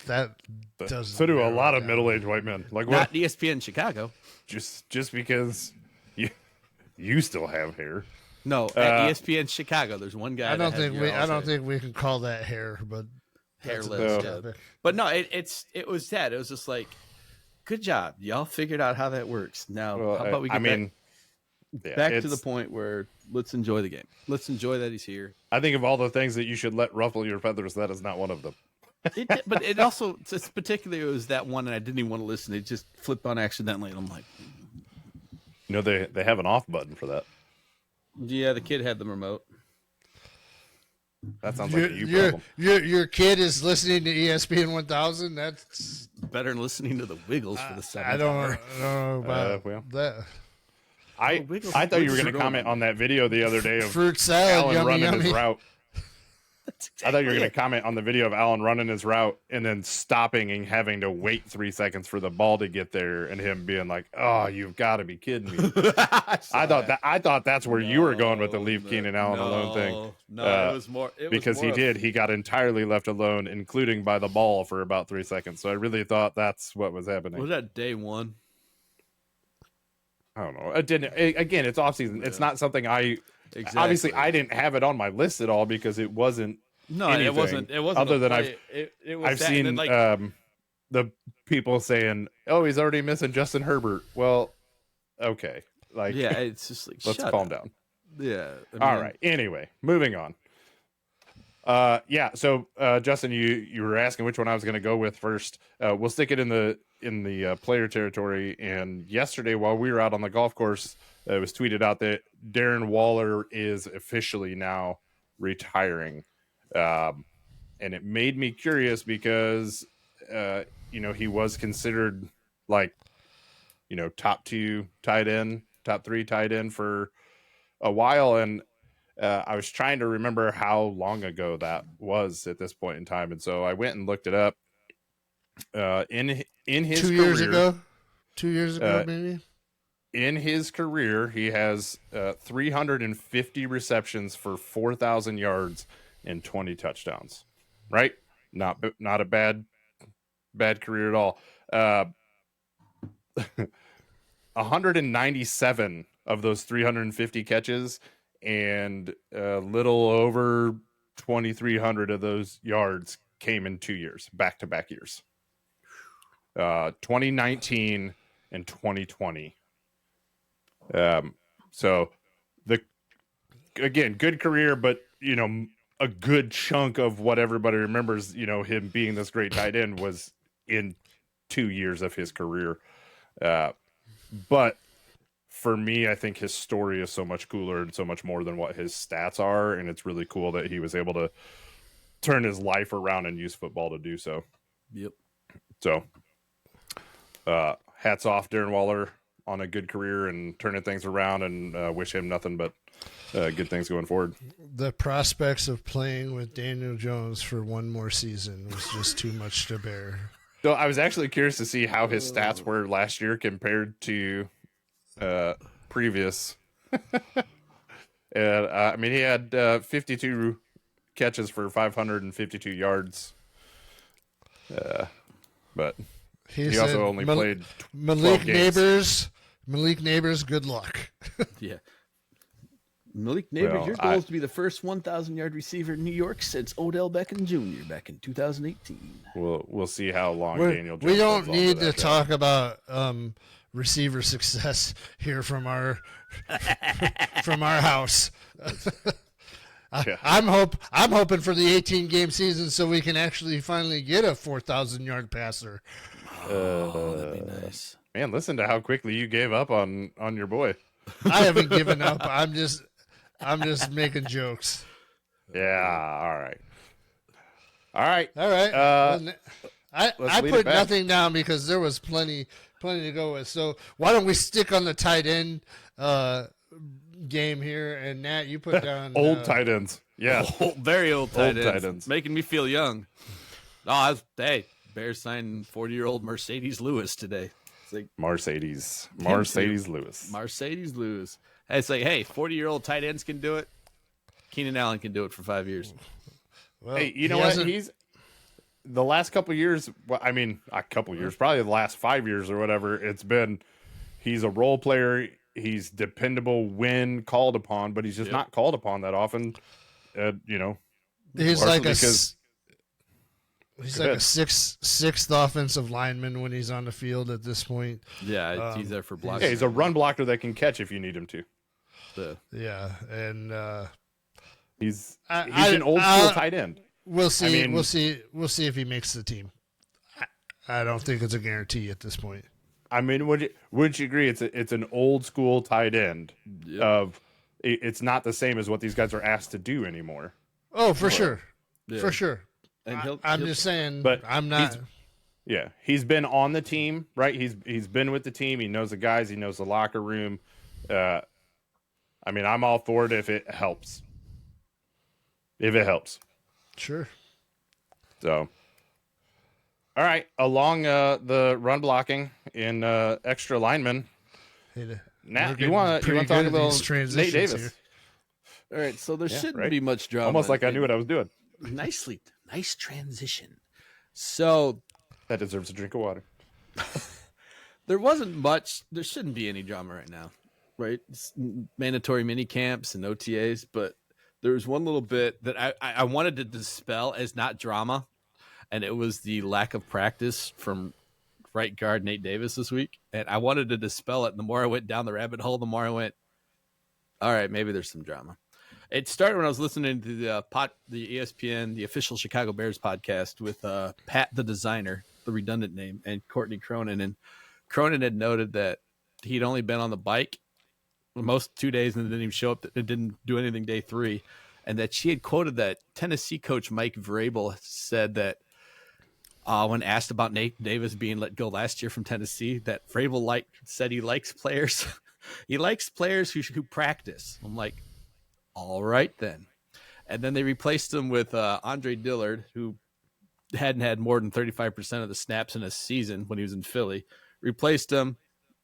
Speaker 3: That doesn't.
Speaker 1: So do a lot of middle-aged white men. Like
Speaker 2: not
Speaker 1: what?
Speaker 2: ESPN Chicago.
Speaker 1: Just because you still have hair.
Speaker 2: No, at ESPN Chicago, there's one guy.
Speaker 3: I don't think we can call that hair, but
Speaker 2: hairless. Yeah. But no, it was that. It was just like, good job, y'all figured out how that works. Now, how about we get back to the point where let's enjoy the game. Let's enjoy that he's here.
Speaker 1: I think of all the things that you should let ruffle your feathers, that is not one of them.
Speaker 2: But it also, particularly, it was that one, and I didn't even want to listen. It just flipped on accidentally, and I'm like,
Speaker 1: they have an off button for that.
Speaker 2: Yeah, the kid had the remote.
Speaker 1: That sounds like a you problem.
Speaker 3: Your kid is listening to ESPN 1000. That's
Speaker 2: better than listening to the Wiggles for the seventh.
Speaker 3: I don't know about that.
Speaker 1: I thought you were going to comment on that video the other day of
Speaker 3: fruit salad,
Speaker 1: Allen running his route. I thought you were going to comment on the video of Allen running his route and then stopping and having to wait 3 seconds for the ball to get there, and him being like, "Oh, you've got to be kidding me!" I thought that's where you were going with the leave Keenan Allen alone thing.
Speaker 2: No, it was more
Speaker 1: because he did. He got entirely left alone, including by the ball for about 3 seconds. So I really thought that's what was happening.
Speaker 2: Was that day one?
Speaker 1: I don't know. It didn't. Again, it's off season. Yeah. It's not something I. Exactly. Obviously, I didn't have it on my list at all because it wasn't.
Speaker 2: No, it wasn't. It wasn't.
Speaker 1: Other than I've seen the people saying, "Oh, he's already missing Justin Herbert." Well, okay, like
Speaker 2: yeah, it's just like
Speaker 1: let's calm down.
Speaker 2: Yeah.
Speaker 1: All right. Anyway, moving on. Yeah. So, Justin, you were asking which one I was going to go with first. We'll stick it in the player territory. And yesterday, while we were out on the golf course, it was tweeted out that Darren Waller is officially now retiring. And it made me curious because, he was considered like, top 2 tight end, top 3 tight end for a while. And I was trying to remember how long ago that was at this point in time. And so I went and looked it up. In his
Speaker 3: 2 years ago, 2 years ago, maybe.
Speaker 1: In his career, he has 350 receptions for 4,000 yards and 20 touchdowns. Right? Not a bad career at all. 197 of those 350 catches and a little over 2,300 of those yards came in 2 years, back-to-back years. 2019 and 2020. So again, good career, but a good chunk of what everybody remembers, him being this great tight end was in 2 years of his career. But for me, I think his story is so much cooler and so much more than what his stats are. And it's really cool that he was able to turn his life around and use football to do so.
Speaker 2: Yep.
Speaker 1: So, hats off Darren Waller on a good career and turning things around, and wish him nothing but good things going forward.
Speaker 3: The prospects of playing with Daniel Jones for one more season was just too much to bear.
Speaker 1: So I was actually curious to see how his stats were last year compared to previous. And he had 52 catches for 552 yards. But he also only played
Speaker 3: Malik Neighbors. Malik Neighbors, good luck.
Speaker 2: Yeah. Malik Neighbors, your goal is to be the first 1,000-yard receiver in New York since Odell Beckham Jr. back in 2018.
Speaker 1: We'll see how long Daniel Jones.
Speaker 3: We don't need to talk about receiver success here from our house.
Speaker 1: Yeah.
Speaker 3: I'm hoping for the 18-game season so we can actually finally get a 4,000-yard passer.
Speaker 2: That'd be nice.
Speaker 1: Man, listen to how quickly you gave up on your boy.
Speaker 3: I haven't given up. I'm just making jokes.
Speaker 1: Yeah. All right.
Speaker 3: I put nothing down because there was plenty to go with. So why don't we stick on the tight end game here? And Nat, you put down
Speaker 1: old tight ends. Yeah,
Speaker 2: very old tight ends. Making me feel young. Hey, Bears signed 40-year-old Mercedes Lewis today. It's like
Speaker 1: Mercedes Lewis.
Speaker 2: It's like, hey, 40-year-old tight ends can do it. Keenan Allen can do it for 5 years.
Speaker 1: Well, hey, you know what? He's the last couple of years. Well, I mean, a couple of years, probably the last 5 years or whatever. It's been he's a role player. He's dependable when called upon, but he's just not called upon that often.
Speaker 3: He's like a sixth offensive lineman when he's on the field at this point.
Speaker 2: Yeah, he's there for blocking.
Speaker 1: Yeah, he's a run blocker that can catch if you need him to.
Speaker 3: Yeah, and
Speaker 1: he's an old school tight end.
Speaker 3: We'll see. We'll see if he makes the team. I don't think it's a guarantee at this point.
Speaker 1: I mean, would you agree? It's an old school tight end. Yep. It's not the same as what these guys are asked to do anymore.
Speaker 3: Oh, for sure, for sure.
Speaker 2: And
Speaker 3: I'm just saying,
Speaker 1: but
Speaker 3: I'm not.
Speaker 1: He's been on the team, right? He's been with the team. He knows the guys. He knows the locker room. I mean, I'm all for it if it helps.
Speaker 3: Sure.
Speaker 1: So, all right, along the run blocking in extra linemen.
Speaker 3: Hey,
Speaker 1: Nat, you want to talk about Nate Davis?
Speaker 3: Here.
Speaker 2: All right, so there shouldn't be much drama.
Speaker 1: Almost like I knew what I was doing.
Speaker 2: Nice transition. So
Speaker 1: that deserves a drink of water.
Speaker 2: There wasn't much. There shouldn't be any drama right now, right? It's mandatory mini camps and OTAs, but there was one little bit that I wanted to dispel as not drama, and it was the lack of practice from right guard Nate Davis this week, and I wanted to dispel it. And the more I went down the rabbit hole, the more I went, all right, maybe there's some drama. It started when I was listening to the ESPN, the official Chicago Bears podcast with Pat the Designer, the redundant name, and Courtney Cronin. And Cronin had noted that he'd only been on the bike most 2 days and didn't even show up. It didn't do anything day 3. And that she had quoted that Tennessee coach Mike Vrabel said that when asked about Nate Davis being let go last year from Tennessee, that Vrabel said he likes players. He likes players who practice. I'm like, all right, then. And then they replaced him with Andre Dillard, who hadn't had more than 35% of the snaps in a season when he was in Philly. Replaced him,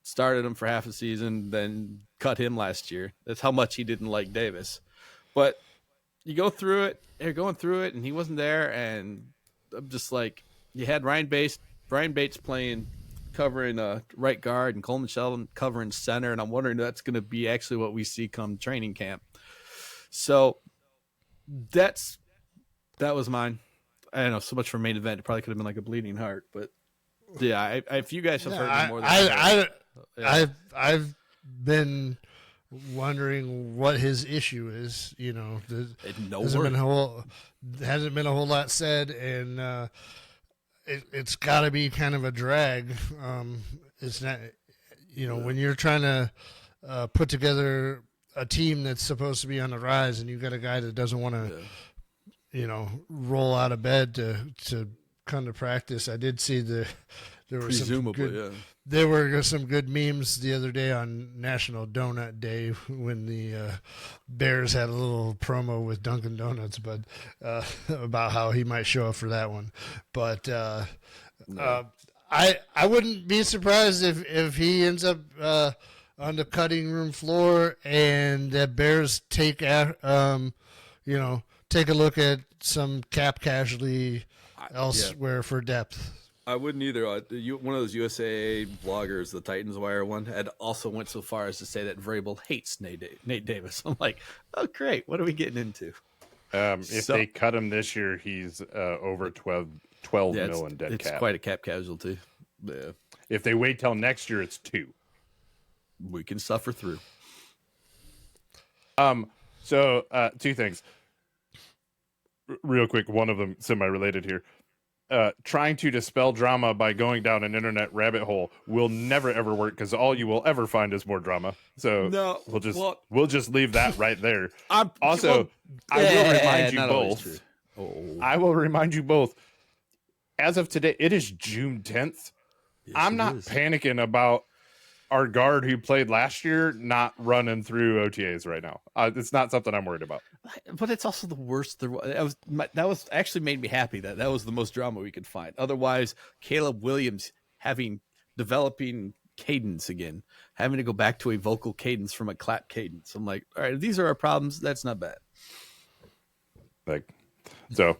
Speaker 2: started him for half a season, then cut him last year. That's how much he didn't like Davis. But you go through it, they're going through it, and he wasn't there. And I'm just like, you had Brian Bates playing, covering right guard, and Coleman Sheldon covering center. And I'm wondering if that's going to be actually what we see come training camp. So that was mine. I don't know, so much for main event. It probably could have been like a bleeding heart, but yeah, if you guys have heard more than
Speaker 3: I've been wondering what his issue is. You know, hasn't been a whole lot said, and it's got to be kind of a drag. It's not, when you're trying to put together a team that's supposed to be on the rise, and you've got a guy that doesn't want to, roll out of bed to come to practice. I did see there were some good memes the other day on National Donut Day when the Bears had a little promo with Dunkin' Donuts, but about how he might show up for that one. But I wouldn't be surprised if he ends up on the cutting room floor and the Bears take a look at some cap casualty elsewhere for depth.
Speaker 2: I wouldn't either. One of those USAA bloggers, the Titans Wire one, had also went so far as to say that Vrabel hates Nate Davis. I'm like, oh, great. What are we getting into?
Speaker 1: If they cut him this year, he's over 12 million dead cap.
Speaker 2: It's quite a cap casualty. Yeah.
Speaker 1: If they wait till next year, it's 2.
Speaker 2: We can suffer through.
Speaker 1: So 2 things. Real quick, one of them semi-related here. Trying to dispel drama by going down an internet rabbit hole will never ever work, because all you will ever find is more drama. So we'll just leave that right there. I will remind you both. I will remind you both. As of today, it is June 10th. Yes, I'm not panicking about our guard who played last year not running through OTAs right now. It's not something I'm worried about.
Speaker 2: But it's also the worst. That was actually made me happy that was the most drama we could find. Otherwise, Caleb Williams developing cadence again, having to go back to a vocal cadence from a clap cadence. I'm like, all right, if these are our problems, that's not bad.
Speaker 1: So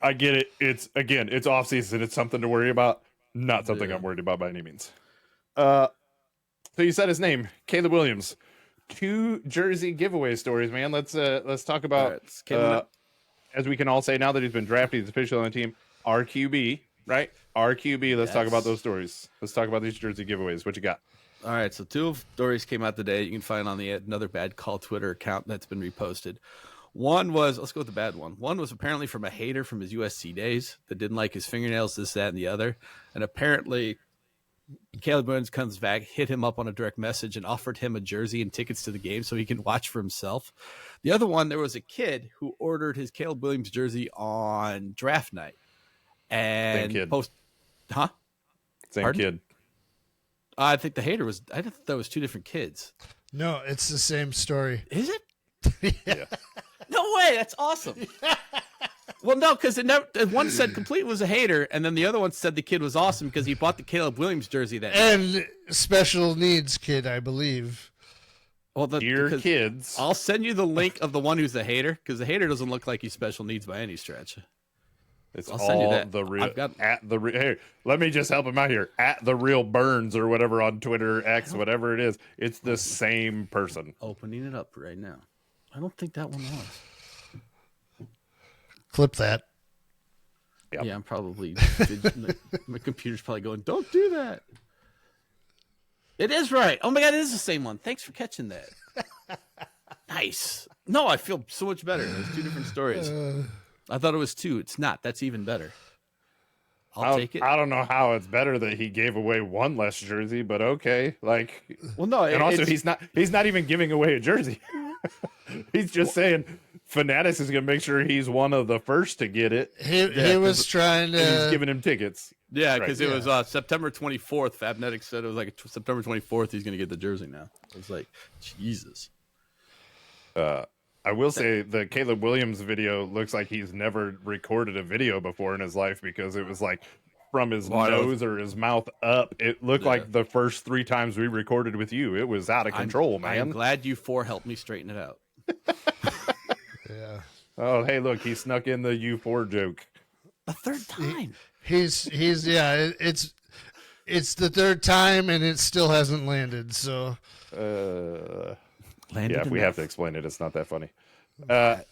Speaker 1: I get it. It's off season. It's something to worry about. Not something I'm worried about by any means. So you said his name, Caleb Williams. 2 jersey giveaway stories, man. Let's talk about as we can all say now that he's been drafted, he's officially on the team. RQB, right? RQB. Let's talk about those stories. Let's talk about these jersey giveaways. What you got?
Speaker 2: All right, so 2 stories came out today. You can find on the Another Bad Call Twitter account that's been reposted. One was, let's go with the bad one. One was apparently from a hater from his USC days that didn't like his fingernails, this, that, and the other. And apparently Caleb Williams comes back, hit him up on a direct message, and offered him a jersey and tickets to the game so he can watch for himself. The other one, there was a kid who ordered his Caleb Williams jersey on draft night. And
Speaker 1: Same kid.
Speaker 2: I think the hater was, I thought that was 2 different kids.
Speaker 3: No, it's the same story.
Speaker 2: Is it?
Speaker 3: Yeah.
Speaker 2: No way. That's awesome. Well, no, because one said complete was a hater, and then the other one said the kid was awesome because he bought the Caleb Williams jersey that
Speaker 3: and special needs kid, I believe.
Speaker 2: Well,
Speaker 1: dear kids,
Speaker 2: I'll send you the link of the one who's a hater because the hater doesn't look like he's special needs by any stretch.
Speaker 1: I'll send you that. The real Hey, let me just help him out here. At the real Burns or whatever on Twitter, X, whatever it is. It's the same person.
Speaker 2: Opening it up right now. I don't think that one was.
Speaker 3: Clip that.
Speaker 1: Yep.
Speaker 2: Yeah, I'm probably. My computer's probably going, don't do that. It is right. Oh my God, it is the same one. Thanks for catching that. Nice. No, I feel so much better. There's two different stories. I thought it was two. It's not. That's even better. I'll take it.
Speaker 1: I don't know how it's better that he gave away one less jersey, but okay. Like,
Speaker 2: well, no,
Speaker 1: and also he's not even giving away a jersey. He's just saying Fanatics is going to make sure he's one of the first to get it.
Speaker 3: He was trying to.
Speaker 1: He's giving him tickets.
Speaker 2: Yeah, because it was September 24th. Fabnetics said it was like September 24th. He's going to get the jersey now. I was like, Jesus.
Speaker 1: I will say the Caleb Williams video looks like he's never recorded a video before in his life because it was like from his nose or his mouth up. It looked like the first 3 times we recorded with you. It was out of control, man.
Speaker 2: I'm glad you 4 helped me straighten it out.
Speaker 3: Yeah.
Speaker 1: Oh, hey, look, he snuck in the U4 joke.
Speaker 2: A third time.
Speaker 3: He's yeah. It's the third time and it still hasn't landed. So.
Speaker 1: If we have to explain it, it's not that funny. The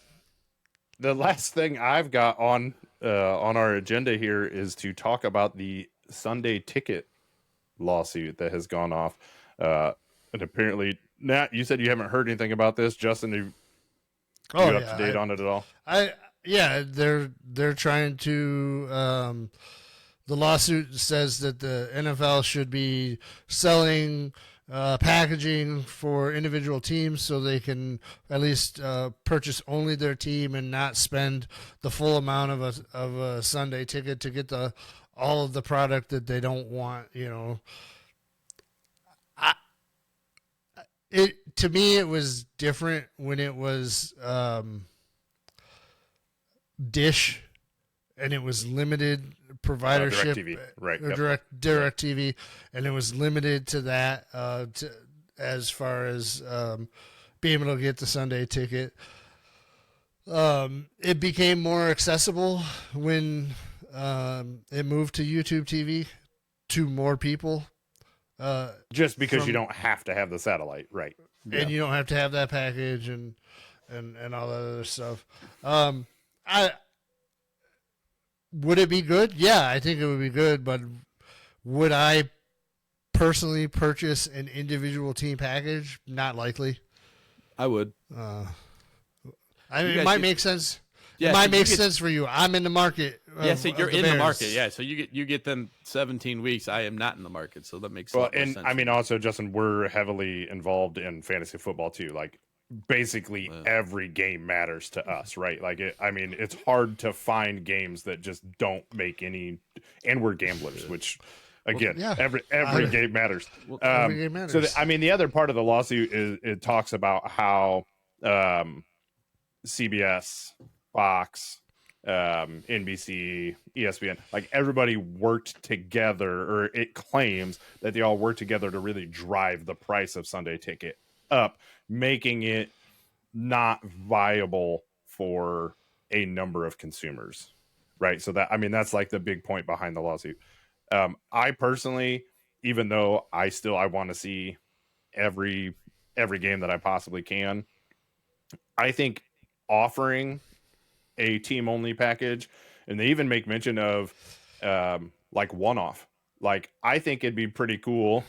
Speaker 1: last thing I've got on our agenda here is to talk about the Sunday ticket lawsuit that has gone off. And apparently, Nat, you said you haven't heard anything about this. Justin, you up to date on it at all?
Speaker 3: They're trying to. The lawsuit says that the NFL should be selling packaging for individual teams so they can at least purchase only their team and not spend the full amount of a Sunday ticket to get all of the product that they don't want. To me it was different when it was Dish and it was limited providership, direct TV, and it was limited to that as far as being able to get the Sunday ticket. It became more accessible when it moved to YouTube TV to more people.
Speaker 1: Just because you don't have to have the satellite, right?
Speaker 3: And you don't have to have that package and all that other stuff. Would it be good? Yeah, I think it would be good, but would I personally purchase an individual team package? Not likely.
Speaker 2: I would.
Speaker 3: It might make sense.
Speaker 2: Yeah,
Speaker 3: it might make sense for you. I'm in the market.
Speaker 2: So you're in the market. Yeah, so you get them 17 weeks. I am not in the market, so that makes sense.
Speaker 1: I mean, also, Justin, we're heavily involved in fantasy football too. Like, basically every game matters to us, right? Like, it's hard to find games that just don't make any, and we're gamblers, which again, every game matters.
Speaker 3: Every game matters.
Speaker 1: So the other part of the lawsuit is it talks about how CBS, Fox, NBC, ESPN, like everybody worked together, or it claims that they all worked together to really drive the price of Sunday ticket up, making it not viable for a number of consumers, right? So that's like the big point behind the lawsuit. I personally, even though I want to see every game that I possibly can, I think offering a team only package, and they even make mention of like one-off, like I think it'd be pretty cool.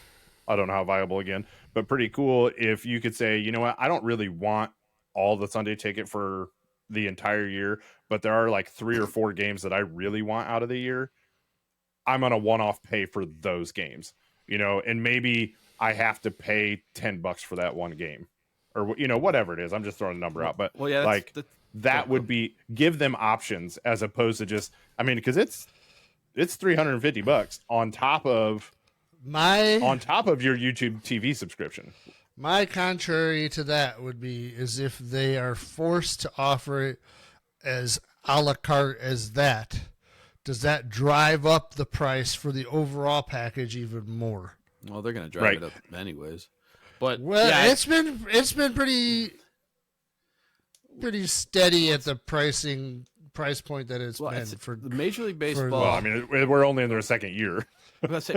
Speaker 1: I don't know how viable again, but pretty cool if you could say, you know what, I don't really want all the Sunday ticket for the entire year, but there are like 3 or 4 games that I really want out of the year. I'm on a one-off pay for those games, and maybe I have to pay $10 for that one game, or whatever it is. I'm just throwing a number out, but that would be, give them options as opposed to just, because it's $350 on top of your YouTube TV subscription.
Speaker 3: My contrary to that would be is if they are forced to offer it as a la carte as that, does that drive up the price for the overall package even more?
Speaker 2: Well, they're going to drive it up anyways. But
Speaker 3: it's been pretty steady at the price point that it's been for
Speaker 2: the Major League Baseball.
Speaker 1: Well, I mean, we're only in their second year.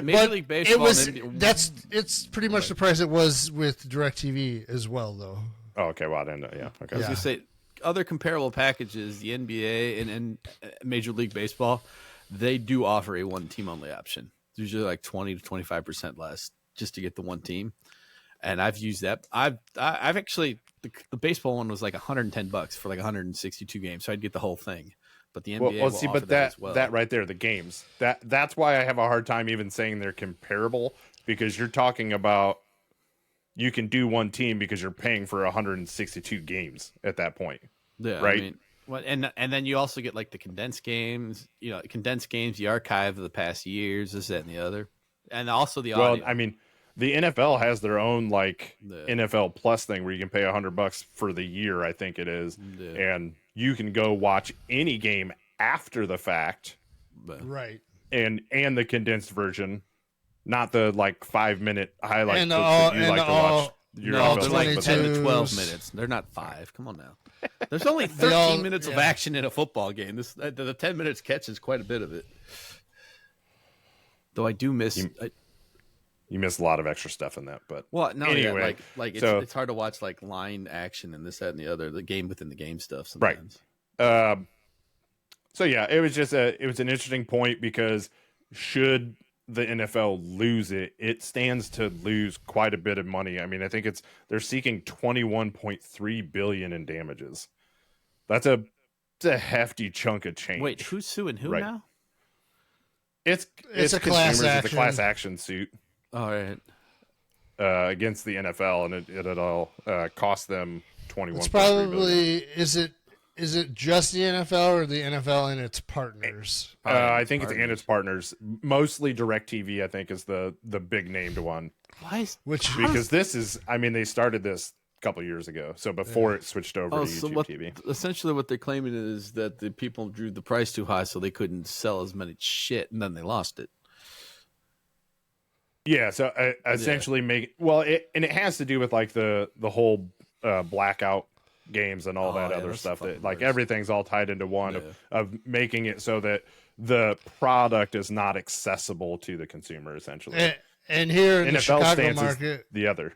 Speaker 2: Major League Baseball.
Speaker 3: It's pretty much the price it was with DirecTV as well, though.
Speaker 1: Oh, okay. Well, I didn't know. Yeah. Okay.
Speaker 2: I was going to say other comparable packages, the NBA and Major League Baseball, they do offer a one-team only option. It's usually like 20 to 25% less just to get the one team. And I've used that. I've actually the baseball one was like $110 for like 162 games, so I'd get the whole thing. But the NBA will offer that as well.
Speaker 1: That right there, the games. That's why I have a hard time even saying they're comparable, because you're talking about you can do one team because you're paying for 162 games at that point.
Speaker 2: Yeah,
Speaker 1: right.
Speaker 2: I mean, and then you also get like the condensed games, the archive of the past years, this, that, and the other, and also the audio.
Speaker 1: Well, I mean, the NFL has their own like NFL Plus thing where you can pay $100 for the year, I think it is, and you can go watch any game after the fact,
Speaker 3: right?
Speaker 1: And the condensed version, not the like 5-minute highlight
Speaker 3: and
Speaker 1: that you like to watch.
Speaker 2: No, they're like 10 to 12 minutes. They're not 5. Come on now. There's only 13 minutes of action in a football game. The 10 minutes catches quite a bit of it. Though I do miss.
Speaker 1: You miss a lot of extra stuff in that, but
Speaker 2: anyway, it's hard to watch like line action and this, that, and the other, the game within the game stuff sometimes.
Speaker 1: Right. So yeah, it was an interesting point, because should the NFL lose it, it stands to lose quite a bit of money. I mean, I think they're seeking $21.3 billion in damages. That's a hefty chunk of change.
Speaker 2: Wait, who's suing who now?
Speaker 1: It's
Speaker 3: a class action.
Speaker 1: It's a class action suit.
Speaker 2: All right.
Speaker 1: Against the NFL, and it'll cost them $21.
Speaker 3: It's probably is it just the NFL or the NFL and its partners?
Speaker 1: I think it's and its partners. Mostly DirecTV, I think, is the big named one.
Speaker 2: Why?
Speaker 1: Because this is, I mean, they started this a couple of years ago, so before it switched over to YouTube TV.
Speaker 2: Essentially, what they're claiming is that the people drew the price too high, so they couldn't sell as many shit, and then they lost it.
Speaker 1: Yeah, so essentially it has to do with like the whole blackout games and all that other stuff that like everything's all tied into one of making it so that the product is not accessible to the consumer, essentially.
Speaker 3: And here in
Speaker 1: NFL
Speaker 3: the Chicago market,
Speaker 1: the other.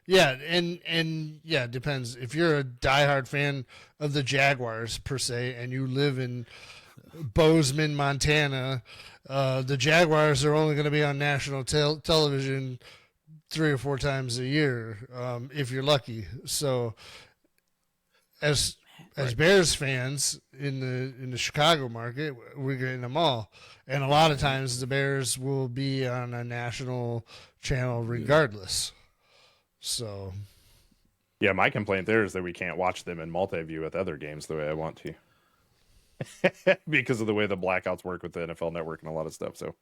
Speaker 3: Yeah. It depends. If you're a diehard fan of the Jaguars per se, and you live in Bozeman, Montana, the Jaguars are only going to be on national television 3 or 4 times a year, if you're lucky. So, as Bears fans in the Chicago market, we're getting them all, and a lot of times the Bears will be on a national channel regardless. So,
Speaker 1: yeah, my complaint there is that we can't watch them in multi-view with other games the way I want to. Because of the way the blackouts work with the NFL Network and a lot of stuff. So,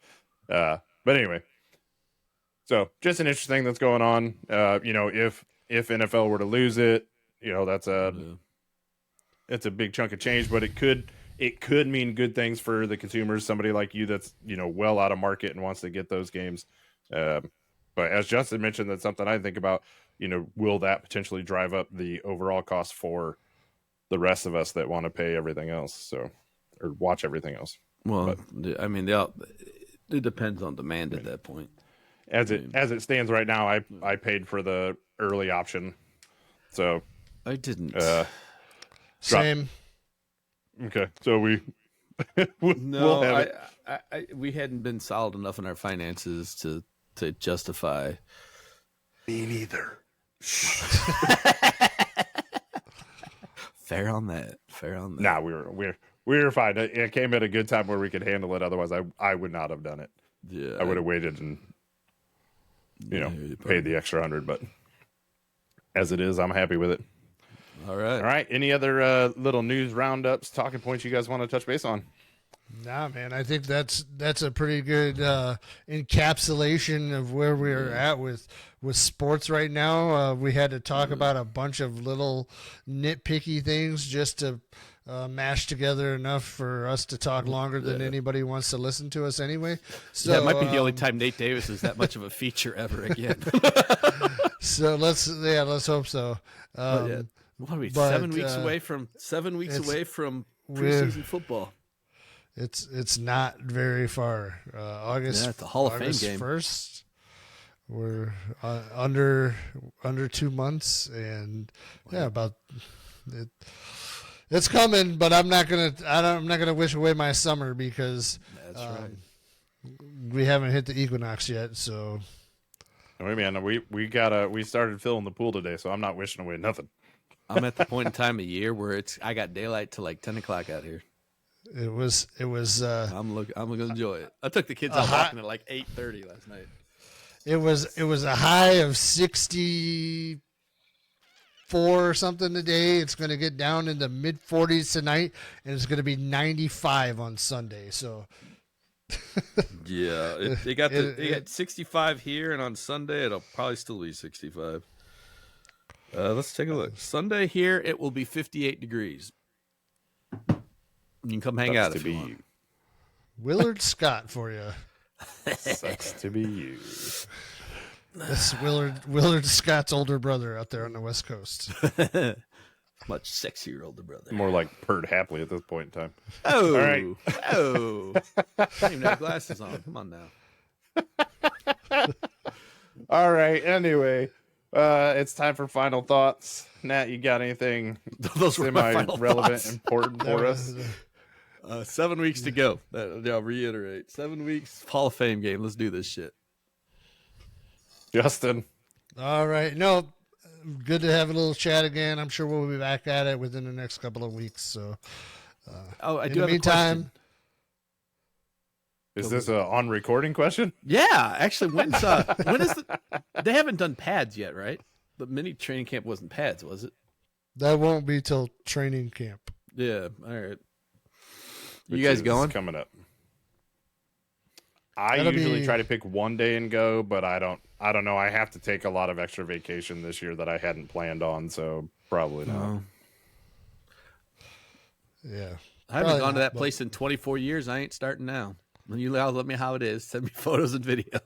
Speaker 1: but anyway, so just an interesting thing that's going on. If NFL were to lose it, that's it's a big chunk of change, but it could mean good things for the consumers. Somebody like you that's well out of market and wants to get those games. But as Justin mentioned, that's something I think about. Will that potentially drive up the overall cost for the rest of us that want to pay everything else, or watch everything else?
Speaker 2: Well, I mean, it depends on demand at that point.
Speaker 1: As it stands right now, I paid for the early option, so
Speaker 2: I didn't.
Speaker 3: Same.
Speaker 1: Okay, so we
Speaker 2: no,
Speaker 1: we'll have
Speaker 2: we hadn't been solid enough in our finances to justify.
Speaker 1: Me neither.
Speaker 2: Fair on that.
Speaker 1: Nah, we were fine. It came at a good time where we could handle it. Otherwise, I would not have done it.
Speaker 2: Yeah,
Speaker 1: I would have waited and paid the extra $100. But as it is, I'm happy with it.
Speaker 2: All right.
Speaker 1: Any other little news roundups, talking points you guys want to touch base on?
Speaker 3: Nah, man, I think that's a pretty good encapsulation of where we're at with sports right now. We had to talk about a bunch of little nitpicky things just to mash together enough for us to talk longer than anybody wants to listen to us anyway. So
Speaker 2: that might be the only time Nate Davis is that much of a feature ever again.
Speaker 3: So let's hope so.
Speaker 2: What are we? 7 weeks away from preseason football.
Speaker 3: It's not very far. August.
Speaker 2: It's a Hall of
Speaker 3: August
Speaker 2: Fame game.
Speaker 3: 1st. We're under 2 months, and about it. It's coming, but I'm not gonna wish away my summer because
Speaker 2: That's right.
Speaker 3: We haven't hit the equinox yet. So,
Speaker 1: wait, man, we started filling the pool today, so I'm not wishing away nothing.
Speaker 2: I'm at the point in time of year where I got daylight till like 10 o'clock out here.
Speaker 3: It was.
Speaker 2: I'm gonna enjoy it. I took the kids out walking at like 8:30 last night.
Speaker 3: It was a high of 64 or something today. It's going to get down in the mid 40s tonight, and it's going to be 95 on Sunday. So,
Speaker 2: yeah, they got 65 here, and on Sunday it'll probably still be 65. Let's take a look. Sunday here it will be 58 degrees. You can come hang out if you want.
Speaker 3: Willard Scott for you.
Speaker 1: Sucks to be you.
Speaker 3: That's Willard Scott's older brother out there on the West Coast.
Speaker 2: Much sexier older brother.
Speaker 1: More like Perd Hapley at this point in time.
Speaker 2: Oh,
Speaker 1: all right.
Speaker 2: Oh, I don't even have glasses on. Come on now.
Speaker 1: All right. Anyway, it's time for final thoughts. Nat, you got anything
Speaker 2: Those were my final
Speaker 1: relevant,
Speaker 2: thoughts.
Speaker 1: important for us?
Speaker 2: 7 weeks to go. I'll reiterate. 7 weeks. Hall of Fame game. Let's do this shit.
Speaker 1: Justin.
Speaker 3: All right. No, good to have a little chat again. I'm sure we'll be back at it within the next couple of weeks. So,
Speaker 2: I do have a question.
Speaker 1: Is this a on recording question?
Speaker 2: Yeah, actually, when is they haven't done pads yet, right? The mini training camp wasn't pads, was it?
Speaker 3: That won't be till training camp.
Speaker 2: Yeah. All right. You guys going?
Speaker 1: Coming up. I usually try to pick one day and go, but I don't know. I have to take a lot of extra vacation this year that I hadn't planned on, so probably not.
Speaker 3: Yeah.
Speaker 2: I haven't gone to that place in 24 years. I ain't starting now. You let me how it is. Send me photos and video.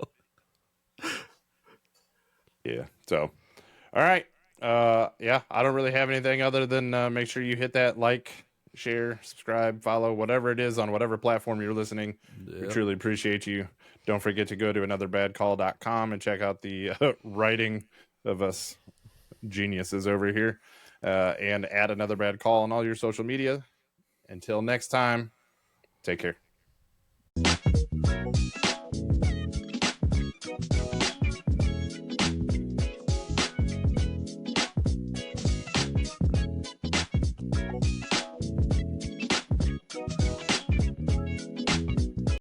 Speaker 1: Yeah. So, all right. Yeah, I don't really have anything other than make sure you hit that like, share, subscribe, follow, whatever it is on whatever platform you're listening. Yep. We truly appreciate you. Don't forget to go to anotherbadcall.com and check out the writing of us geniuses over here, and add Another Bad Call on all your social media. Until next time, take care.